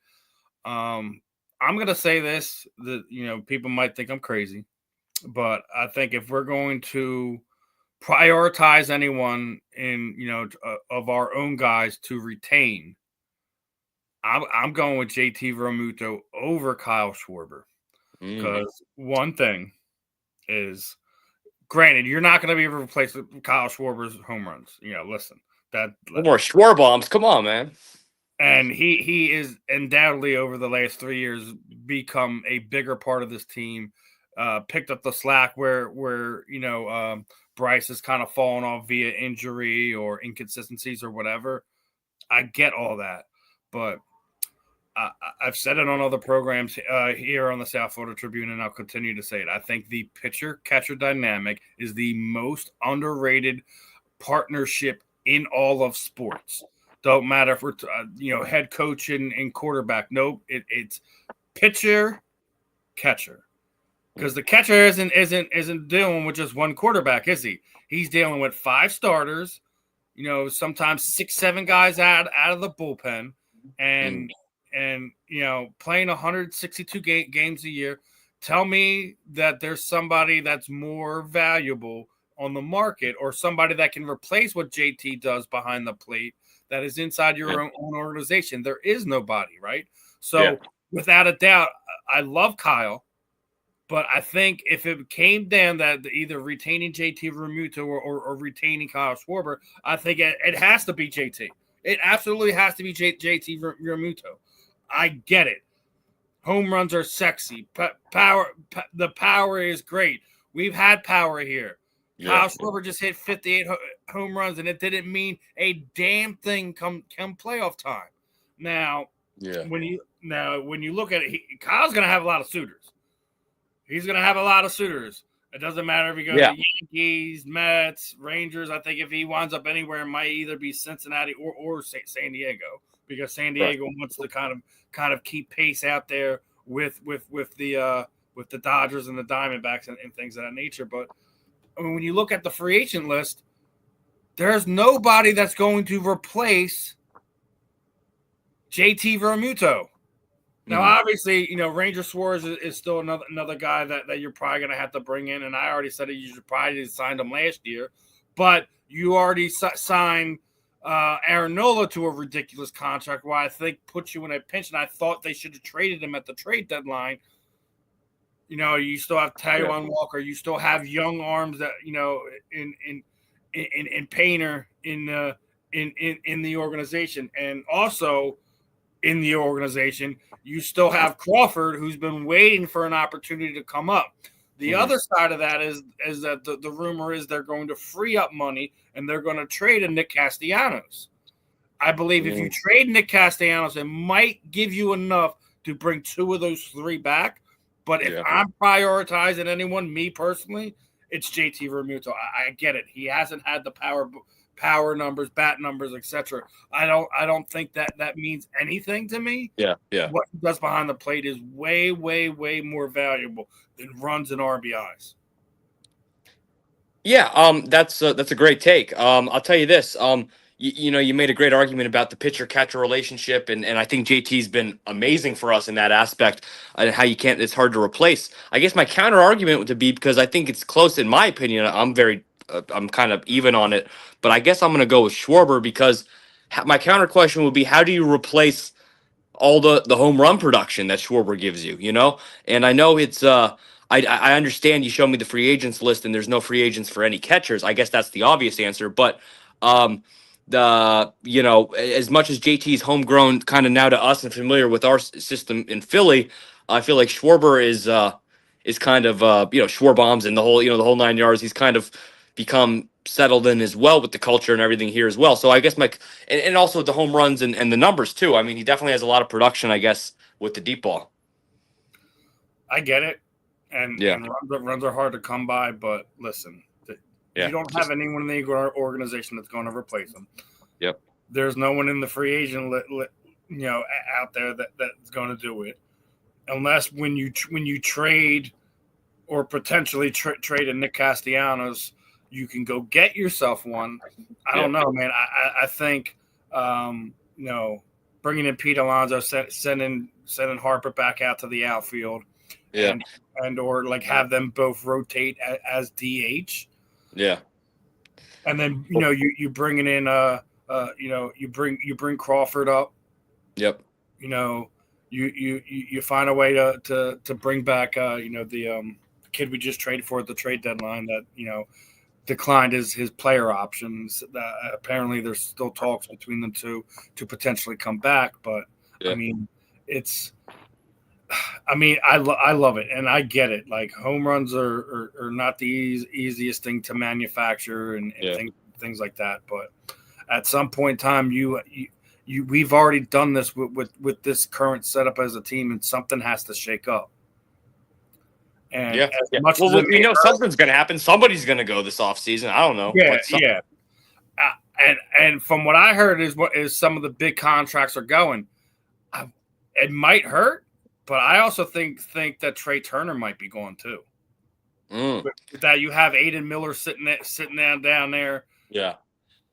I'm gonna say this that people might think I'm crazy, but I think if we're going to prioritize anyone in of our own guys to retain, I'm going with JT Realmuto over Kyle Schwarber. Because one thing is, granted, you're not going to be able to replace Kyle Schwarber's home runs. Listen, more Schwarbombs. Come on, man. And he is undoubtedly over the last 3 years become a bigger part of this team. Picked up the slack where Bryce has kind of fallen off via injury or inconsistencies or whatever. I get all that, but I've said it on other programs here on the South Florida Tribune, and I'll continue to say it. I think the pitcher-catcher dynamic is the most underrated partnership in all of sports. Don't matter if we're head coach and quarterback. Nope, it's pitcher-catcher, because the catcher isn't dealing with just one quarterback, is he? He's dealing with 5 starters, sometimes 6-7 guys out of the bullpen, and playing 162 games a year. Tell me that there's somebody that's more valuable on the market, or somebody that can replace what JT does behind the plate that is inside your own organization. There is nobody, right? So without a doubt, I love Kyle, but I think if it came down that either retaining JT Realmuto or retaining Kyle Schwarber, I think it has to be JT. It absolutely has to be JT Realmuto. I get it. Home runs are sexy. The power is great. We've had power here. Kyle Schwarber just hit 58 home runs, and it didn't mean a damn thing come playoff time. Now, when you look at it, Kyle's going to have a lot of suitors. He's going to have a lot of suitors. It doesn't matter if he goes to Yankees, Mets, Rangers. I think if he winds up anywhere, it might either be Cincinnati or San Diego, because San Diego wants to kind of keep pace out there with the Dodgers and the Diamondbacks and things of that nature. But I mean, when you look at the free agent list, there's nobody that's going to replace JT Realmuto. Now, obviously, Ranger Suarez is still another guy that you're probably going to have to bring in. And I already said that you should probably have signed him last year. But you already signed Aaron Nola to a ridiculous contract, where I think puts you in a pinch. And I thought they should have traded him at the trade deadline. You still have Taijuan Walker. You still have young arms that, in Painter in the organization. And also in the organization, you still have Crawford, who's been waiting for an opportunity to come up. The other side of that is that the rumor is they're going to free up money and they're going to trade a Nick Castellanos. I believe if you trade Nick Castellanos, it might give you enough to bring 2 of those 3 back. But if I'm prioritizing anyone, me personally, it's JT Realmuto. I get it. He hasn't had the power numbers, bat numbers, etc. I don't think that means anything to me. What he does behind the plate is way, way, way more valuable than runs and RBIs. That's a great take. I'll tell you this. You made a great argument about the pitcher-catcher relationship, and I think JT's been amazing for us in that aspect, and how it's hard to replace. I guess my counter argument would be, because I think it's close in my opinion. I'm kind of even on it, but I guess I'm going to go with Schwarber, because my counter question would be, how do you replace all the home run production that Schwarber gives you? And I know it's I understand you showed me the free agents list, and there's no free agents for any catchers. I guess that's the obvious answer, but as much as JT's homegrown kind of now to us and familiar with our system in Philly, I feel like Schwarber is kind of Schwarbombs and the whole 9 yards. He's kind of become settled in as well with the culture and everything here as well. So I guess and also the home runs and the numbers too. I mean, he definitely has a lot of production, I guess, with the deep ball. I get it, and runs are hard to come by. But listen, you don't have anyone in the organization that's going to replace him. Yep. There's no one in the free agent, out there that's going to do it, unless when you trade or potentially trade a Nick Castellanos, you can go get yourself one. I don't know, man. I think bringing in Pete Alonso, sending Harper back out to the outfield, and or like have them both rotate as DH. Yeah. And then you bringing in you bring Crawford up. Yep. You find a way to bring back the kid we just traded for at the trade deadline that declined his player options. Apparently there's still talks between them two to potentially come back, but I mean I love it, and I get it. Like, home runs are not the easiest thing to manufacture and things like that. But at some point in time, we've already done this with this current setup as a team, and something has to shake up. And much as we know something's going to happen. Somebody's going to go this offseason. I don't know. Yeah. And from what I heard is some of the big contracts are going. It might hurt. But I also think that Trey Turner might be going too. That you have Aiden Miller sitting down there. Yeah,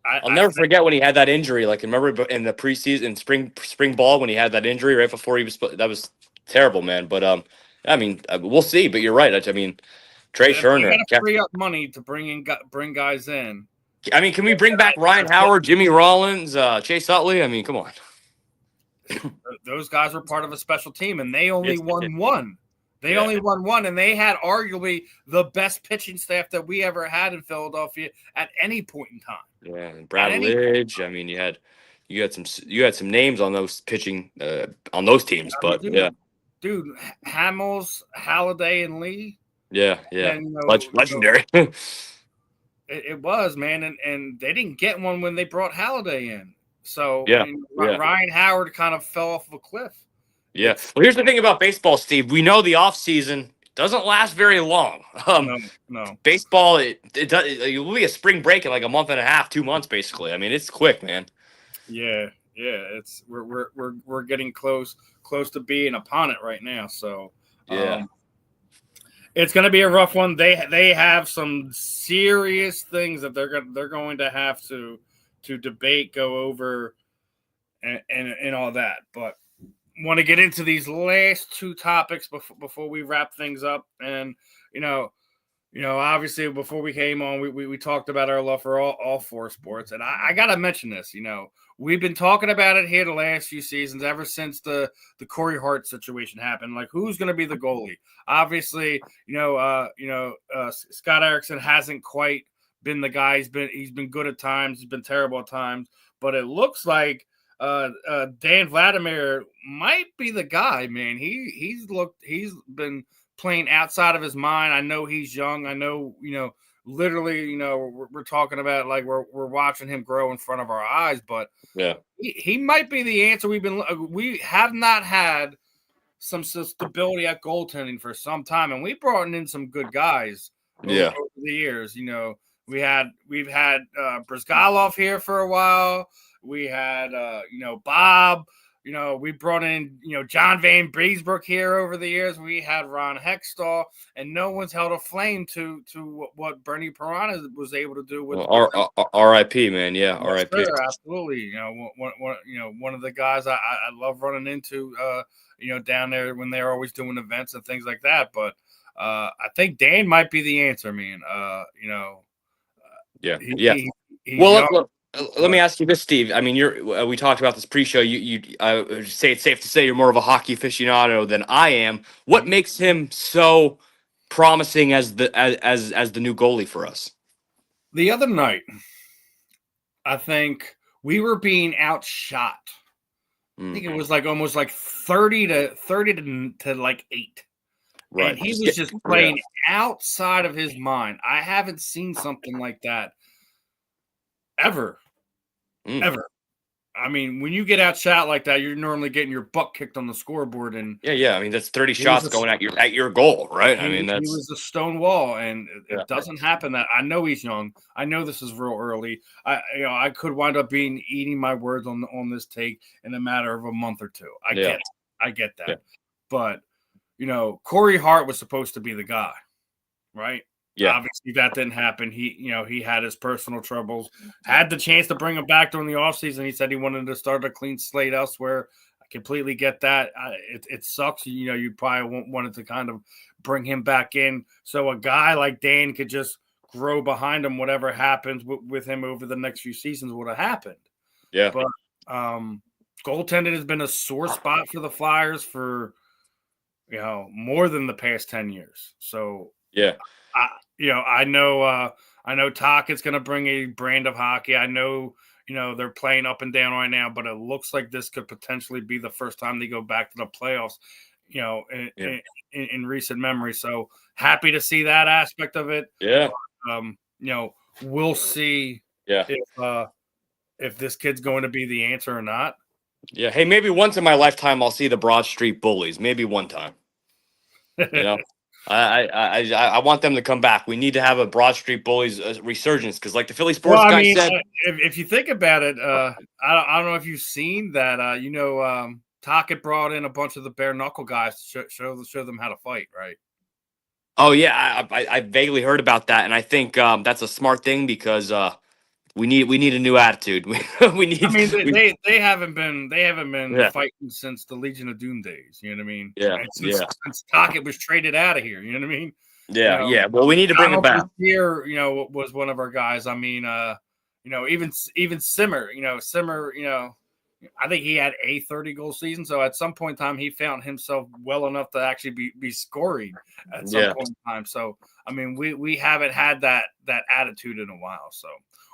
I'll never forget when he had that injury. Like, remember in the preseason, spring ball, when he had that injury right before he was. That was terrible, man. But I mean, we'll see. But you're right. I mean, Trey Turner. You got to free up money to bring guys in. I mean, can we bring back Ryan Howard, Jimmy Rollins, Chase Utley? I mean, come on. Those guys were part of a special team, and they only won one. Only won one, and they had arguably the best pitching staff that we ever had in Philadelphia at any point in time. Yeah, and Brad Lidge. I mean, you had some names on those pitching on those teams, but dude, Hamels, Halladay, and Lee. Yeah. And, legendary. It was, man, and they didn't get one when they brought Halladay in. So Ryan Howard kind of fell off of a cliff. Yeah. Well, here's the thing about baseball, Steve. We know the off-season doesn't last very long. No. Baseball, it will be a spring break in like a month and a half, 2 months, basically. I mean, it's quick, man. Yeah. It's we're getting close to being upon it right now. So it's going to be a rough one. They have some serious things that they're going to have to debate, go over, and all that. But want to get into these last two topics before we wrap things up. And obviously before we came on, we talked about our love for all four sports. And I gotta mention this. We've been talking about it here the last few seasons, ever since the Corey Hart situation happened. Like, who's going to be the goalie? Obviously, Scott Erickson hasn't quite been the guy. He's been good at times. He's been terrible at times. But it looks like Dan Vladimir might be the guy, man. He's been playing outside of his mind. I know he's young. I know, literally, we're talking about, like, we're watching him grow in front of our eyes, but he might be the answer. We have not had some stability at goaltending for some time, and we brought in some good guys over the years. We've had Brizgalov here for a while. We had Bob. We brought in John Van Breesbrook here over the years. We had Ron Hextall, and no one's held a flame to what Bernie Piranha was able to do with R.I.P. man. Yeah, R.I.P. Sure, absolutely. One of the guys I love running into down there when they're always doing events and things like that. But I think Dan might be the answer, man. Let me ask you this, Steve. I mean, we talked about this pre-show. You say it's safe to say you're more of a hockey aficionado than I am. What makes him so promising as the new goalie for us? The other night, I think we were being outshot. I think it was like almost like 30 to like 8. Right. And he was just playing outside of his mind. I haven't seen something like that ever. I mean, when you get outshot like that, you're normally getting your butt kicked on the scoreboard, and yeah. I mean, that's 30 shots going at your goal, right? I mean, he that's was a stone wall, and it doesn't happen. That I know he's young. I know this is real early. I could wind up eating my words on this take in a matter of a month or two. I get that, but Corey Hart was supposed to be the guy, right? Yeah. Obviously, that didn't happen. He had his personal troubles. Had the chance to bring him back during the offseason. He said he wanted to start a clean slate elsewhere. I completely get that. It sucks. You probably wanted to kind of bring him back in so a guy like Dan could just grow behind him. Whatever happens with him over the next few seasons would have happened. Yeah. But goaltending has been a sore spot for the Flyers for more than the past 10 years. So yeah. I know Tockett's going to bring a brand of hockey. I know, they're playing up and down right now, but it looks like this could potentially be the first time they go back to the playoffs, in recent memory. So happy to see that aspect of it. Yeah. We'll see if this kid's going to be the answer or not. Yeah. Hey, maybe once in my lifetime, I'll see the Broad Street Bullies. Maybe one time. I want them to come back. We need to have a Broad Street Bullies resurgence because, like the Philly Sports guy said, if you think about it, I don't know if you've seen that. Tocchet brought in a bunch of the bare knuckle guys to show them how to fight, right? Oh yeah, I vaguely heard about that, and I think that's a smart thing because we need a new attitude. we need. I mean, they haven't been fighting since the Legion of Doom days. You know what I mean? Yeah. Since Tocchet was traded out of here. You know what I mean? Yeah. Well, we need to bring him back. Here, was one of our guys. I mean, even Simmer. Simmer. I think he had a 30-goal season. So at some point in time, he found himself well enough to actually be scoring at some point in time. So I mean, we haven't had that attitude in a while. So.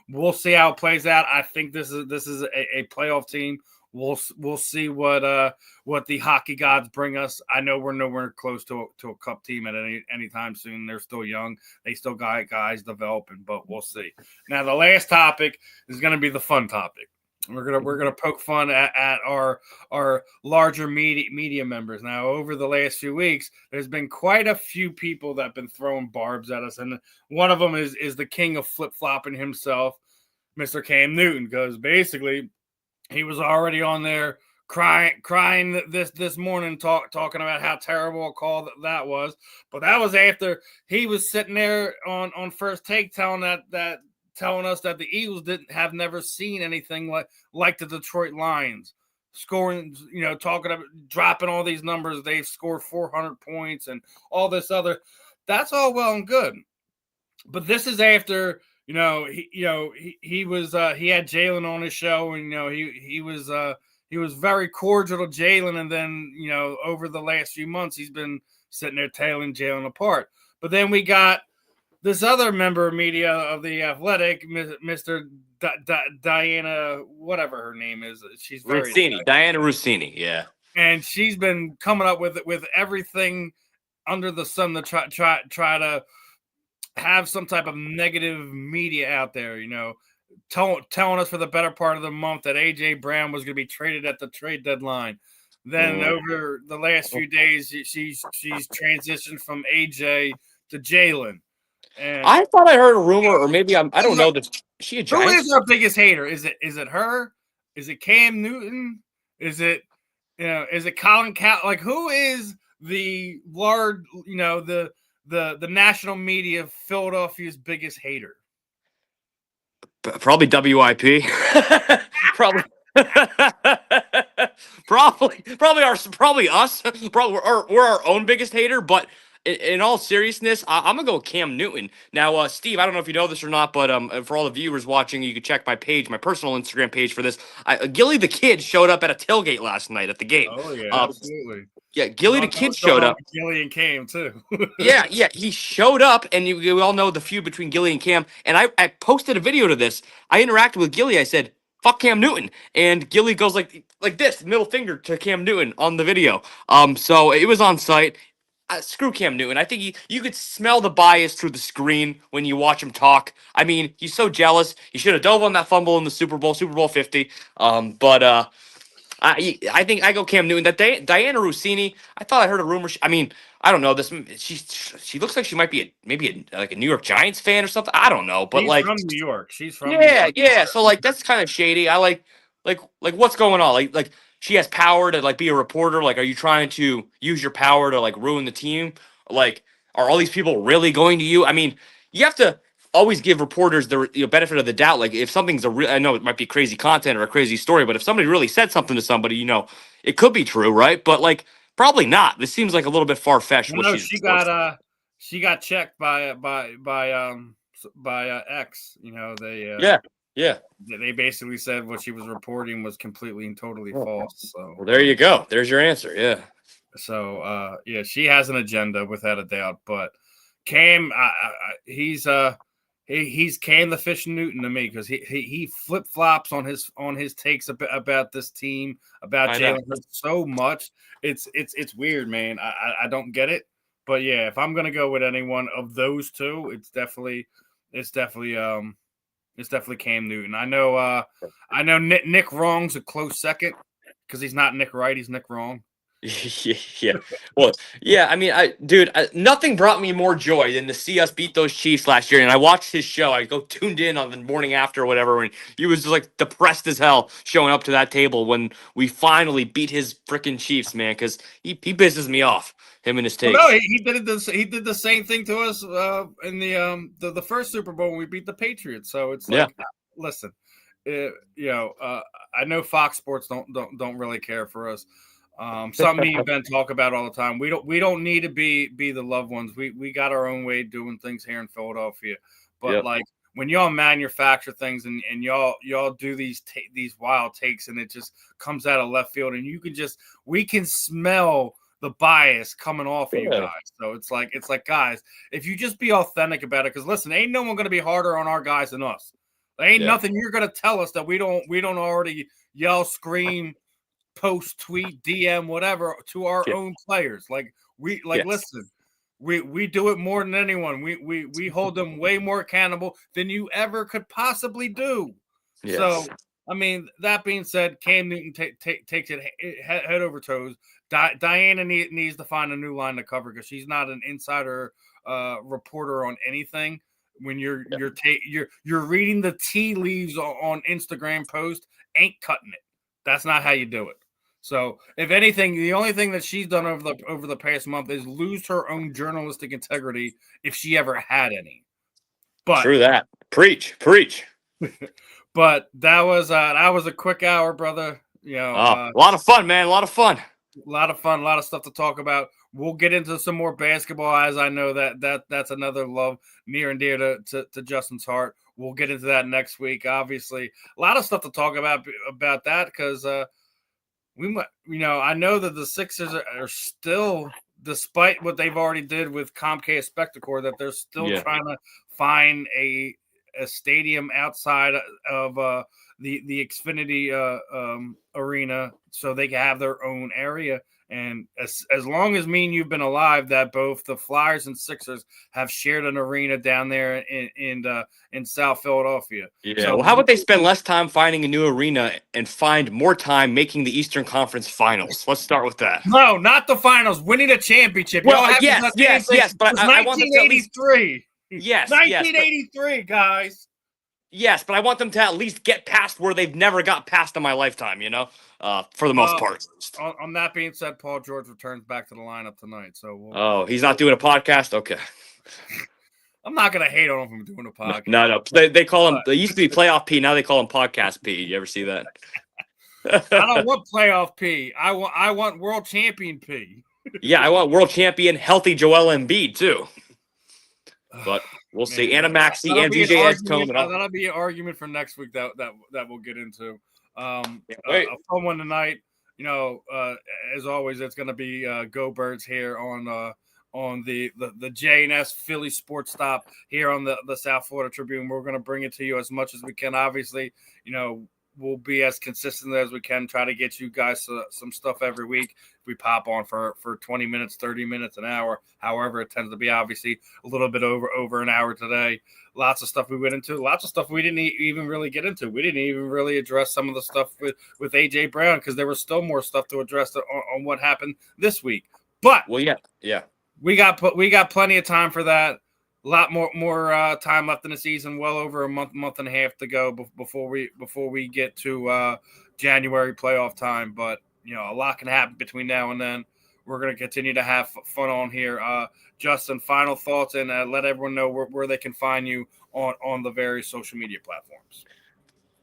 We'll see how it plays out. I think this is a playoff team. We'll see what the hockey gods bring us. I know we're nowhere close to a cup team at any time soon. They're still young. They still got guys developing, but we'll see. Now the last topic is going to be the fun topic. We're gonna poke fun at our larger media members. Now, over the last few weeks, there's been quite a few people that have been throwing barbs at us, and one of them is the king of flip flopping himself, Mr. Cam Newton, because basically he was already on there crying this morning, talking about how terrible a call that was. But that was after he was sitting there on First Take telling us that the Eagles have never seen anything like the Detroit Lions scoring, talking about dropping all these numbers. They've scored 400 points and all this other. That's all well and good. But this is after, he had Jalen on his show, and, he was very cordial to Jalen. And then, over the last few months, he's been sitting there tailing Jalen apart. But then we got this other member of media of the Athletic, Mr. Diana, whatever her name is, she's very Rossini, Diana Rossini, yeah, and she's been coming up with everything under the sun to try to have some type of negative media out there, telling us for the better part of the month that AJ Brown was going to be traded at the trade deadline. Then over the last few days, she's transitioned from AJ to Jalen. And I thought I heard a rumor, or maybe I don't know. That she a Giant? Who is our biggest hater? Is it her? Is it Cam Newton? Is it Colin Like, who is the large, the national media of Philadelphia's biggest hater? Probably WIP. Probably. probably us. Probably we're our own biggest hater, but. In all seriousness, I'm gonna go with Cam Newton. Now, Steve, I don't know if you know this or not, but for all the viewers watching, you can check my page, my personal Instagram page for this. Gilly the Kid showed up at a tailgate last night at the game. Oh yeah, absolutely. Yeah, Gilly the Kid showed up. Gilly and Cam too. yeah, he showed up, and you all know the feud between Gilly and Cam. And I posted a video to this. I interacted with Gilly. I said, "Fuck Cam Newton," and Gilly goes like this, middle finger to Cam Newton on the video. So it was on site. screw Cam Newton. I think you could smell the bias through the screen when you watch him talk. I mean, he's so jealous. He should have dove on that fumble in the Super Bowl 50. I think I go Cam Newton. That Diana Rossini, I thought I heard a rumor. I mean, I don't know. She looks like she might be maybe like a New York Giants fan or something. I don't know, but she's like from New York. She's from New yeah, York. yeah. So like that's kind of shady. I like what's going on? Like she has power to like be a reporter. Like, are you trying to use your power to like ruin the team? Like, are all these people really going to you? I mean, you have to always give reporters the benefit of the doubt. Like, if something's I know it might be crazy content or a crazy story, but if somebody really said something to somebody, it could be true, right? But like, probably not. This seems like a little bit far fetched. No, she got checked by X. Yeah. They basically said what she was reporting was completely and totally false. So well, there you go. There's your answer. Yeah. So she has an agenda without a doubt. But Cam, he's Cam the Fish Newton to me because he flip flops on his takes about this team, about Jalen so much. It's weird, man. I don't get it. But yeah, if I'm gonna go with any one of those two, it's definitely Cam Newton. I know Nick Wrong's a close second because he's not Nick Right, he's Nick Wrong. Yeah. Well, yeah. I mean, nothing brought me more joy than to see us beat those Chiefs last year. And I watched his show. I go tuned in on the morning after or whatever, when he was just like depressed as hell showing up to that table when we finally beat his freaking Chiefs, man. Because he pisses me off. Him and his takes. Well, no, he did the same thing to us in the first Super Bowl when we beat the Patriots. So it's like, listen, I know Fox Sports don't really care for us. Something me and Ben talk about all the time. We don't need to be the loved ones. We got our own way of doing things here in Philadelphia. But like when y'all manufacture things and y'all do these wild takes and it just comes out of left field and we can smell the bias coming off of you guys. So it's like guys, if you just be authentic about it, because listen, ain't no one going to be harder on our guys than us. There ain't nothing you're going to tell us that we don't already yell, scream, post, tweet, DM, whatever to our own players. Like listen, we do it more than anyone. We hold them way more accountable than you ever could possibly do. Yes. So I mean, that being said, Cam Newton takes it head over toes. Diana needs to find a new line to cover because she's not an insider reporter on anything. When you're reading the tea leaves on Instagram post, ain't cutting it. That's not how you do it. So, if anything, the only thing that she's done over the past month is lose her own journalistic integrity, if she ever had any. But true that. Preach. But that was a quick hour, brother. A lot of fun, man. A lot of fun. A lot of stuff to talk about. We'll get into some more basketball, as I know that's another love near and dear to Justin's heart. We'll get into that next week. Obviously, a lot of stuff to talk about that because I know that the Sixers are still, despite what they've already did with Comcast Spectacor, that they're still trying to find a stadium outside of the Xfinity arena so they can have their own area. And as long as me and you've been alive, that both the Flyers and Sixers have shared an arena down there in South Philadelphia. Yeah. So, well, how about they spend less time finding a new arena and find more time making the Eastern Conference Finals? Let's start with that. No, not the finals. Winning a championship. Well, yes. But I want them to 1983. Yes, 1983, guys. Yes, but I want them to at least get past where they've never got past in my lifetime, for the most part. On that being said, Paul George returns back to the lineup tonight. So he's not doing a podcast? Okay. I'm not going to hate on him for doing a podcast. No. They call him, they used to be Playoff P, now they call him Podcast P. You ever see that? I don't want Playoff P. I want World Champion P. Yeah, I want World Champion healthy Joel Embiid, too. But we'll see. Anna Maxey and VJ coming up. That'll be an argument for next week that we'll get into. A fun one tonight. As always, it's going to be Go Birds here on the J&S Philly Sports Stop here on the South Florida Tribune. We're going to bring it to you as much as we can. Obviously, we'll be as consistent as we can. Try to get you guys some stuff every week. We pop on for 20 minutes, 30 minutes, an hour, however it tends to be. Obviously, a little bit over an hour today. Lots of stuff we went into. Lots of stuff we didn't even really get into. We didn't even really address some of the stuff with AJ Brown because there was still more stuff to address on what happened this week. But yeah, we got plenty of time for that. A lot more time left in the season. Well over a month and a half to go before we get to January playoff time. But a lot can happen between now and then. We're going to continue to have fun on here. Justin, final thoughts, and let everyone know where they can find you on the various social media platforms.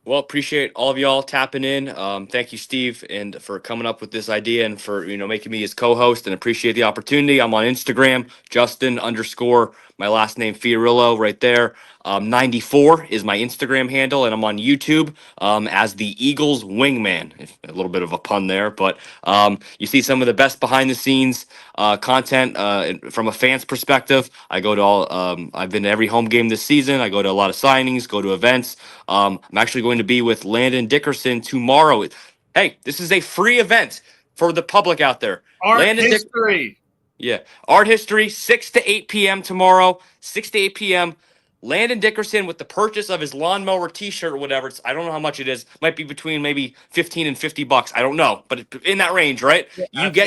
Well, appreciate all of y'all tapping in. Thank you, Steve, and for coming up with this idea and for making me his co-host, and appreciate the opportunity. I'm on Instagram, Justin _ my last name Fiorillo right there. 94 is my Instagram handle, and I'm on YouTube as the Eagles Wingman. A little bit of a pun there, but you see some of the best behind the scenes content from a fan's perspective. I go to all. I've been to every home game this season. I go to a lot of signings, go to events. I'm actually going to be with Landon Dickerson tomorrow. Hey, this is a free event for the public out there. Art history. Art history, 6 to 8 p.m. tomorrow, 6 to 8 p.m. Landon Dickerson with the purchase of his lawnmower T-shirt or whatever. I don't know how much it is. Might be between maybe $15 and $50. I don't know, but in that range, right? Yeah, I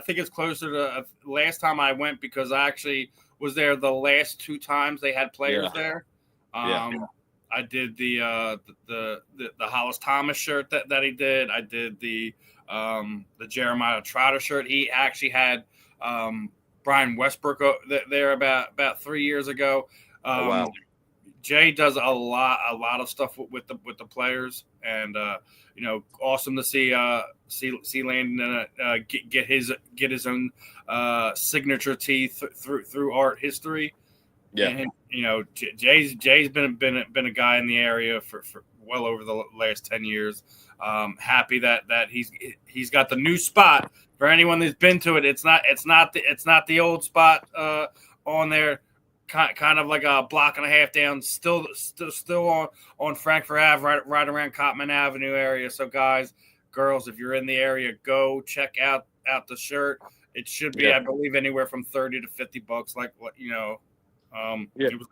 think it's closer to last time I went because I actually was there the last 2 times they had players there. I did the Hollis Thomas shirt that he did. I did the Jeremiah Trotter shirt. He actually had Brian Westbrook there about 3 years ago. Wow. Jay does a lot of stuff with the players, and awesome to see Landon get his own signature tee through art history. Yeah, and Jay's been a guy in the area for well over the last 10 years. Happy that he's got the new spot for anyone that's been to it. It's not the old spot on there, kind of like a block and a half down, still on Frankfurt Ave, right around Cotman Avenue area. So guys, girls, if you're in the area, go check out the shirt. It should be, I believe, anywhere from $30 to $50. Like what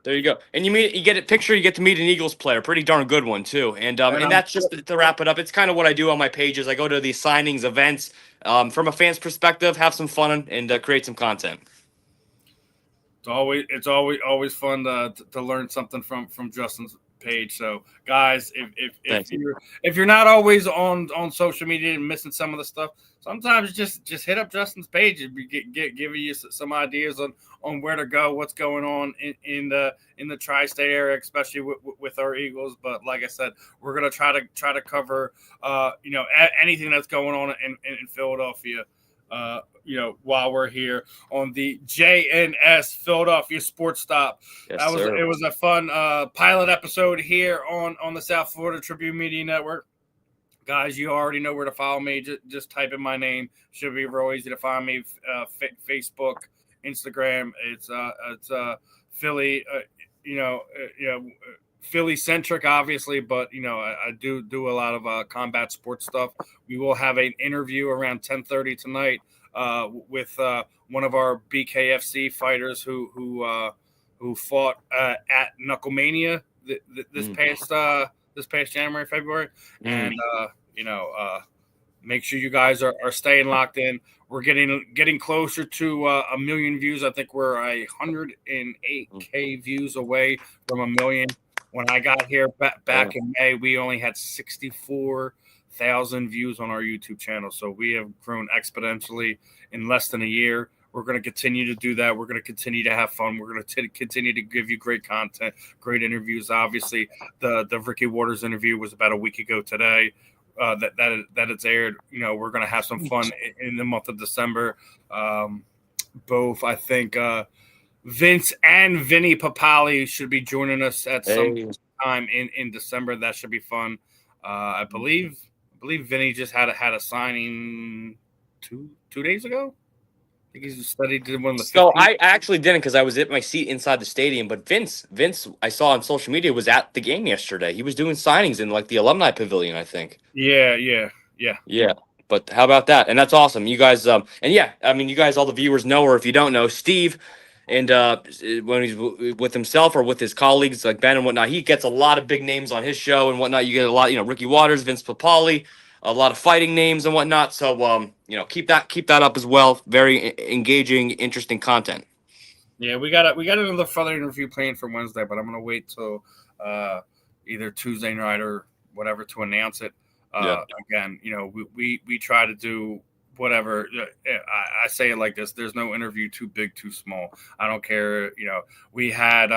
there you go. And you get a picture. You get to meet an Eagles player, pretty darn good one too. And that's just to wrap it up. It's kind of what I do on my pages. I go to these signings, events, from a fan's perspective, have some fun and create some content. It's always fun to learn something from Justin's page. So guys, if you're not always on social media and missing some of the stuff, sometimes just hit up Justin's page and give you some ideas on where to go, what's going on in the tri-state area, especially with our Eagles. But like I said, we're gonna try to cover anything that's going on in Philadelphia. While we're here on the J&S Philadelphia Sports Stop. Yes, it was a fun pilot episode here on the South Florida Tribune Media Network. Guys, you already know where to follow me. Just type in my name. Should be real easy to find me. Facebook, Instagram. It's Philly. Philly centric, obviously, but I do a lot of combat sports stuff. We will have an interview around 10:30 tonight with one of our BKFC fighters who fought at Knucklemania this past January, February, and make sure you guys are staying locked in. We're getting closer to 1 million views. I think we're 108K views away from 1 million. When I got here back in May, we only had 64,000 views on our YouTube channel. So we have grown exponentially in less than a year. We're going to continue to do that. We're going to continue to have fun. We're going to continue to give you great content, great interviews. Obviously, the Ricky Waters interview was about a week ago today. That it's aired. We're going to have some fun in the month of December. Both, I think, Vince and Vinny Papali should be joining us at some time in December. That should be fun. I believe Vinny just had a signing two days ago. think he's studied to one of the. So 15th. I actually didn't because I was at my seat inside the stadium. But Vince, I saw on social media was at the game yesterday. He was doing signings in like the alumni pavilion, I think. Yeah. Yeah. But how about that? And that's awesome. You guys, and yeah, I mean, you guys, all the viewers know, or if you don't know, Steve, and when he's with himself or with his colleagues like Ben and whatnot, he gets a lot of big names on his show and whatnot. You get a lot, Ricky Waters, Vince Papali, a lot of fighting names and whatnot. So, keep that up as well. Very engaging, interesting content. Yeah, we got another further interview planned for Wednesday, but I'm gonna wait till either Tuesday night or whatever to announce it. Again, we try to do whatever. I say it like this: there's no interview too big, too small. I don't care. We had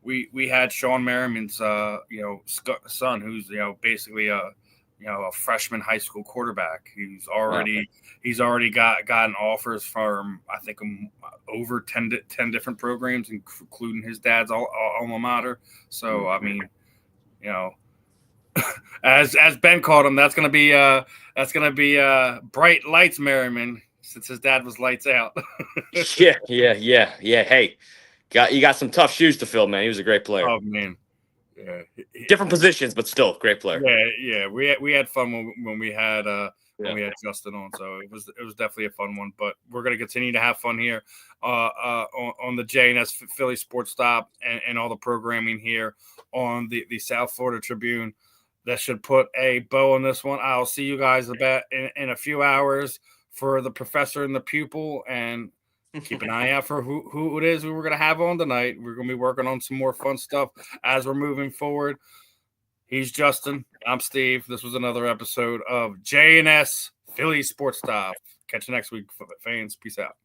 we had Sean Merriman's son, who's basically a freshman high school quarterback. He's already gotten offers from I think over 10 different programs, including his dad's alma mater. So I mean, as Ben called him, that's gonna be bright lights Merriman, since his dad was lights out. Yeah. Hey, you got some tough shoes to fill, man. He was a great player. Oh man. Yeah. Different positions, but still great player. Yeah. We had fun when we had Justin on, so it was definitely a fun one. But we're gonna continue to have fun here on the J&S Philly Sports Stop and all the programming here on the South Florida Tribune. That should put a bow on this one. I'll see you guys about in a few hours for the professor and the pupil, and keep an eye out for who it is we're going to have on tonight. We're going to be working on some more fun stuff as we're moving forward. He's Justin. I'm Steve. This was another episode of J&S Philly Sports Stop. Catch you next week, fans. Peace out.